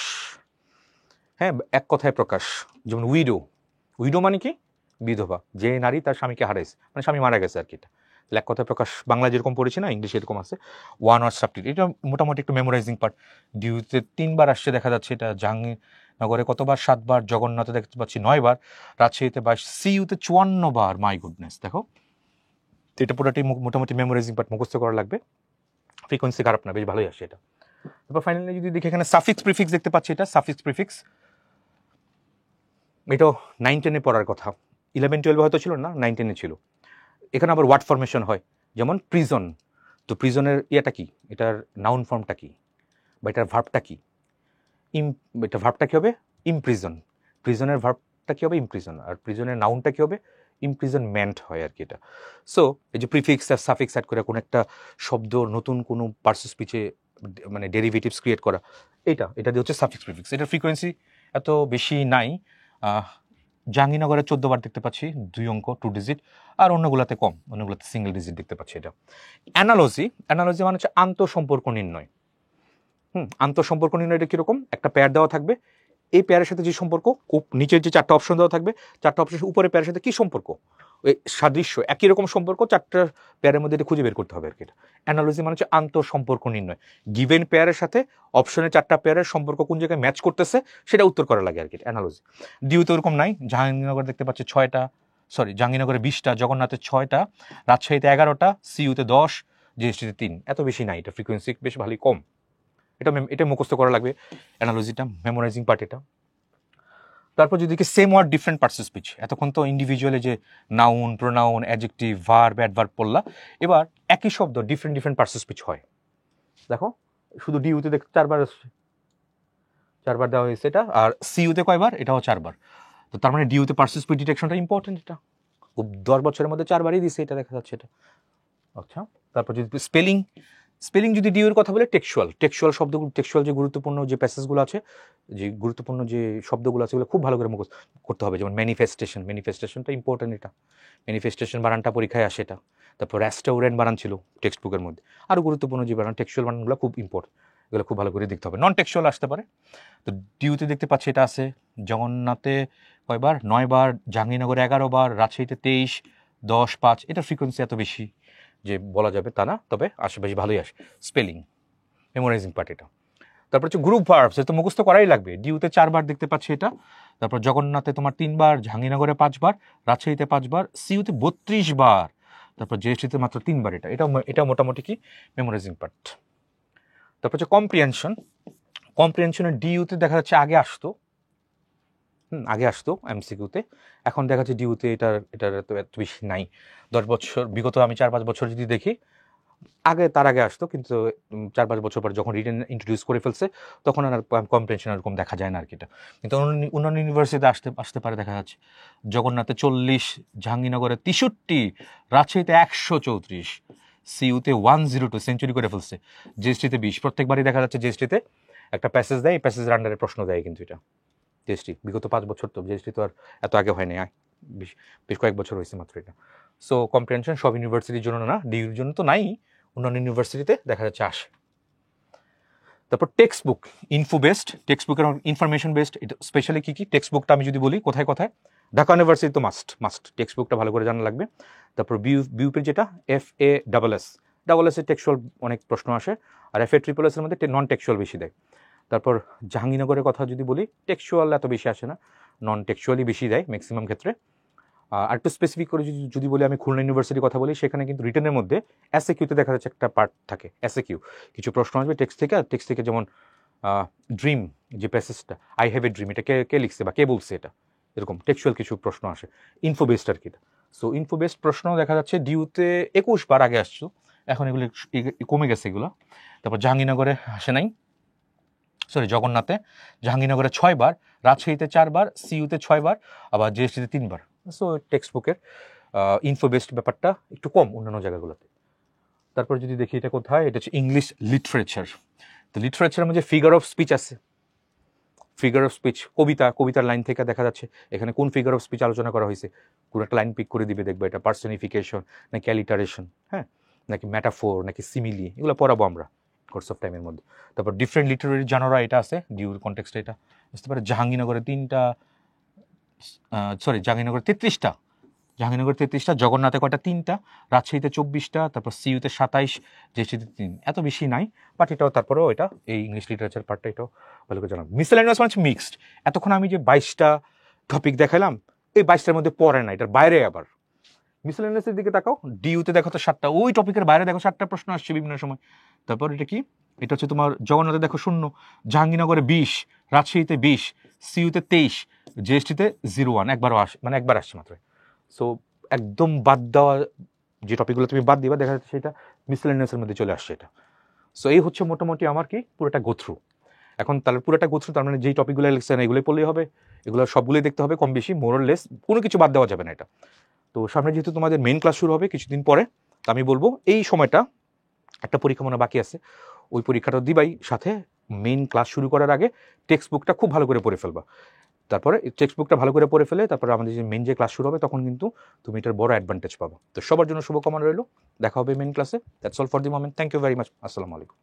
হ্যাঁ, এক কথায় প্রকাশ। যেমন উইডো মানে কি, বিধবা, যে নারী তার স্বামীকে হারাইছে, মানে স্বামী মারা গেছে আর কি। এটা এক কথায় প্রকাশ, বাংলা যেরকম পড়েছি না, ইংলিশে এরকম আছে। ওয়ান ওয়ার্ড সাবস্টিটিউশন, এটা মোটামুটি একটু মেমোরাইজিং পার্ট। ডিউতে 3বার আসছে দেখা যাচ্ছে এটা, জাহাঙ্গীরনগরে কতবার, 7বার, জগন্নাথে দেখতে পাচ্ছি 9বার, রাজশাহীতে 22, সিইউতে 54বার, মাই গুডনেস। দেখো এটা পুরোটাই মোটামুটি মেমোরাইজিং পার্ট, মুখস্থ করা লাগবে। ফ্রিকোয়েন্সি খারাপ না, বেশ ভালোই আসে এটা। তারপর ফাইনালি যদি দেখি এখানে সাফিক্স প্রিফিক্স দেখতে পাচ্ছি, এটা সাফিক্স প্রিফিক্স, এটাও 9-10-এ পড়ার কথা, 11-12 হয়তো ছিল না, 9-10-এ ছিল। এখানে আবার ওয়ার্ড ফরমেশন হয়, যেমন প্রিজন, তো প্রিজনের ইয়েটা কি, এটার নাউন ফর্মটা কি, বা এটার ভার্বটা কি, এটা ভার্বটা কি হবে, ইমপ্রিজন, প্রিজনের ভার্বটা কি হবে, ইমপ্রিজন, আর প্রিজনের নাউনটা কি হবে, ইমপ্রিজনমেন্ট হয় আর কি এটা। সো এই যে প্রিফিক্স আর সাফিক্স অ্যাড করে কোনো একটা শব্দ নতুন কোনো পার্টস স্পিচে মানে ডেরিভেটিভস ক্রিয়েট করা, এটা দিয়ে হচ্ছে সাফিক্স প্রিফিক্স। এটার ফ্রিকোয়েন্সি এত বেশি নাই, জাহাঙ্গীরনগরে 14বার দেখতে পাচ্ছি, 2 অঙ্ক 2 ডিজিট, আর অন্যগুলোতে কম, অন্যগুলোতে সিঙ্গেল ডিজিট দেখতে পাচ্ছি এটা। অ্যানালজি মানে হচ্ছে আন্তঃসম্পর্ক নির্ণয়। আন্তঃসম্পর্ক নির্ণয়টা কীরকম, একটা পেয়ার দেওয়া থাকবে, এই পেয়ারের সাথে যে সম্পর্ক, নিচের যে 4টা অপশন দেওয়া থাকবে, 4টা অপশন উপরে পেয়ারের সাথে কী সম্পর্ক, ওই সাদৃশ্য একই রকম সম্পর্ক 4টা পেয়ারের মধ্যে এটা খুঁজে বের করতে হবে আর কি। এটা অ্যানালজি মানে হচ্ছে আন্তঃসম্পর্ক নির্ণয়, গিভেন পেয়ারের সাথে অপশনে 4টা পেয়ারের সম্পর্ক কোন জায়গায় ম্যাচ করতেছে সেটা উত্তর করা লাগে আর কি, অ্যানালজি। ডিউতে ওরকম নাই, জাহাঙ্গীরনগর দেখতে পাচ্ছি 6টা, জাহাঙ্গীরনগরে 20টা, জগন্নাথে 6টা, রাজশাহীতে 11টা, সিইউতে 10, জিএসটিতে 3, এত বেশি নাই, এটা ফ্রিকোয়েন্সি বেশ ভালোই কম। এটা মুখস্থ করা লাগবে, অ্যানালজিটা মেমোরাইজিং পার্ট এটা। তারপর যদি কি same word different parts of speech, এতক্ষণ তো ইন্ডিভিজুয়ালি যে noun, pronoun, adjective, verb, adverb পড়লা, এবার একই শব্দ ডিফারেন্ট পার্টস অফ স্পিচ হয়। দেখো শুধু ডিউতে 4বার আসছে, 4বার দেওয়া হয়েছে এটা, আর সিইউতে কয়বার, এটাও 4বার। তো তার মানে ডিউতে পার্টস অফ স্পিচ ডিটেকশনটা ইম্পর্টেন্ট, এটা খুব 10 বছরের মধ্যে 4বারই দিছে, এটা দেখা যাচ্ছে এটা। আচ্ছা, তারপর যদি স্পেলিং, স্পেলিং যদি ডিউ এর কথা বলে টেক্সচুয়াল শব্দগুলো, টেক্সচুয়াল যে গুরুত্বপূর্ণ যে প্যাসেজগুলো আছে, যে গুরুত্বপূর্ণ যে শব্দগুলো আছে, ওগুলো খুব ভালো করে মুখস্থ করতে হবে। যেমন ম্যানিফেস্টেশনটা ইম্পর্টেন্ট, এটা ম্যানিফেস্টেশন বানানটা পরীক্ষায় আসে এটা। তারপর রেস্টাউরেন্ট বানান ছিল টেক্সট বুকের মধ্যে। আরও গুরুত্বপূর্ণ যে বানান, টেক্সচুয়াল বানানগুলো খুব ইম্পর্টেন্ট, এগুলো খুব ভালো করে দেখতে হবে। নন টেক্সচুয়াল আসতে পারে। তো ডিউতে দেখতে পাচ্ছি এটা আছে জগন্নাথে কয়বার, 9 বার, জাহাঙ্গীরনগরে 11 বার, রাজশাহীতে 23, 10, 5। এটা ফ্রিকোয়েন্সি এত বেশি যে বলা যাবে তা না, তবে আশেপাশে ভালোই আসে। স্পেলিং, মেমোরাইজিং পার্ট এটা। তারপর হচ্ছে গ্রুপ ভার্বস, এটা তো মুখস্থ করাই লাগবে। ডিউতে 4 বার দেখতে পাচ্ছি এটা। তারপর জগন্নাথে তোমার 3 বার, জাহাঙ্গীরনগরে 5 বার, রাজশাহীতে 5 বার, সিইউতে 32 বার, তারপর জিএসটিতে মাত্র 3 বার। এটা মোটামুটি কি মেমোরাইজিং পার্ট। তারপর হচ্ছে কম্প্রিহেনশনের ডিইউতে দেখা যাচ্ছে আগে আসতো এমসিকিউতে, এখন দেখা যাচ্ছে ডিইউতে এটার এত বেশি নাই। 10 বছর বিগত আমি 4-5 বছর যদি দেখি, তার আগে আসতো, কিন্তু 4-5 বছর পর যখন রিটেন ইন্ট্রোডিউস করে ফেলছে তখন আর কম্প্রিহেনশন এরকম দেখা যায় না আর কি এটা। কিন্তু অন্যান্য ইউনিভার্সিটিতে আসতে পারে, দেখা যাচ্ছে জগন্নাথে 40, জাহাঙ্গীরনগরে 63, রাজশাহীতে 134, সিইউতে 102 সেঞ্চুরি করে ফেলছে, জিএসটিতে 20। প্রত্যেকবারই দেখা যাচ্ছে জিএসটিতে একটা প্যাসেজ দেয়, এই প্যাসেজের আন্ডারে প্রশ্ন দেয় কিন্তু এটা জিএসটি বিগত 5 বছর। তো জিএসটি তো আর এত আগে হয়নি, বেশ কয়েক বছর হয়েছে মাত্র এটা। সো কম্প্রিহেনশন সব ইউনিভার্সিটির জন্য না, ডিউর জন্য তো নাই, অন্যান্য ইউনিভার্সিটিতে দেখা যাচ্ছে আসে। তারপর text book, info based text book এবং ইনফরমেশন বেসড। এটা স্পেশালি কী টেক্সট বুকটা আমি যদি বলি কোথায় ঢাকা ইউনিভার্সিটি তো মাস্ট টেক্সট বুকটা ভালো করে জানা লাগবে। তারপর বিউপের যেটা FASS এর টেক্সচুয়াল অনেক প্রশ্ন আসে, আর FASSS এর মধ্যে নন টেক্সচুয়াল বেশি দেয়। তারপর জাহাঙ্গীরনগরের কথা যদি বলি, টেক্সচুয়াল এত বেশি আসে না, নন টেক্সচুয়ালি বেশি দেয় ম্যাক্সিমাম ক্ষেত্রে। আর একটু স্পেসিফিক করে যদি বলি, আমি খুলনা ইউনিভার্সিটির কথা বলি, সেখানে কিন্তু রিটেনের মধ্যে এসএকিউতে দেখা যাচ্ছে একটা পার্ট থাকে এসএকিউ, কিছু প্রশ্ন আসবে টেক্সট থেকে যেমন ড্রিম যে প্যাসেজটা, আই হ্যাভ এ ড্রিম, এটা কে লিখছে বা কে বলছে, এটা এরকম টেক্সচুয়াল কিছু প্রশ্ন আসে। ইনফো বেসড আর কি। সো ইনফো বেসড প্রশ্ন দেখা যাচ্ছে ডিউতে 21 বার আগে আসছো, এখন এগুলো কমে গেছে এগুলো। তারপর জাহাঙ্গীরনগরে আসে নাই, জগন্নাথে, জাহাঙ্গীরনগরে 6 বার, রাজশাহীতে 4 বার, সিইউতে 6 বার, আবার জিএসটিতে 3 বার। সো টেক্সট বুকের ইনফো বেসড ব্যাপারটা একটু কম অন্যান্য জায়গাগুলোতে। তারপর যদি দেখি এটা কোথায়, এটা হচ্ছে ইংলিশ লিটারেচার। তো লিটারেচারের মধ্যে ফিগার অফ স্পিচ আছে, কবিতার লাইন থেকে দেখা যাচ্ছে এখানে কোন ফিগার অফ স্পিচ আলোচনা করা হয়েছে, কোন একটা লাইন পিক করে দিবে, দেখবে এটা পার্সনিফিকেশন নাকি অ্যালিটারেশন, হ্যাঁ, নাকি ম্যাটাফোর নাকি সিমিলি, এগুলো পড়াবো আমরা কোর্স অফ টাইমের মধ্যে। তারপর ডিফারেন্ট লিটারেরি জানোরা এটা আছে ডিউর কনটেক্সটে, এটা বুঝতে পারে। জাহাঙ্গীরনগরে 33টা, জগন্নাথে কয়টা, 3টা, রাজশাহীতে 24টা, তারপর সিইউতে 27, জিএসটিতে 3। এত বেশি নাই, বাট এটাও তারপরেও এটা এই ইংলিশ লিটারেচার পার্টটা এটাও ভালো করে জানাম। মিসেলেনিয়াস মানে মিক্সড। এতক্ষণ আমি যে 22টা টপিক দেখালাম, এই 22টার মধ্যে পড়ে না, এটার বাইরে আবার মিসেলেনিয়াসের দিকে তাকাও, ডিইউতে দেখো তো 7টা, ওই টপিকের বাইরে দেখো 7টা প্রশ্ন আসছে বিভিন্ন সময়। তারপর এটা কি, এটা হচ্ছে তোমার জগন্নাথে দেখো 0, জাহাঙ্গীরনগরে 20, রাজশাহীতে 20, সিইউতে 23, জিএসটিতে 01, একবার আসছে মাত্র। সো একদম বাদ দেওয়া যে টপিকগুলো তুমি বাদ দিবা, দেখা যাচ্ছে সেটা মিসেলেনিয়াসের মধ্যে চলে আসছে এটা। সো এই হচ্ছে মোটামুটি আমার কি পুরোটা গোথ্রু। এখন তাহলে পুরোটা গোথ্রু, তার মানে যেই টপিকগুলো লিখছেন এগুলোই পড়লেই হবে, এগুলো সবগুলোই দেখতে হবে কম বেশি, মোরলেস, কোনো কিছু বাদ দেওয়া যাবে না এটা। তো সামনে যেহেতু তোমাদের মেইন ক্লাস শুরু হবে কিছুদিন পরে, তো আমি বলবো এই সময়টা একটা পরীক্ষা মনে বাকি আছে, ওই পরীক্ষাটা দিবাই, সাথে মেইন ক্লাস শুরু করার আগে টেক্সট বুকটা খুব ভালো করে পড়ে ফেলবা। তারপরে টেক্সট বুকটা ভালো করে পড়ে ফেলে তারপরে আমাদের যে মেইন যে ক্লাস শুরু হবে, তখন কিন্তু তুমি এটার বড় অ্যাডভান্টেজ পাবো। তো সবার জন্য শুভকামনা রইল, দেখা হবে মেইন ক্লাসে। That's all for the moment, thank you very much, আসসালামু আলাইকুম।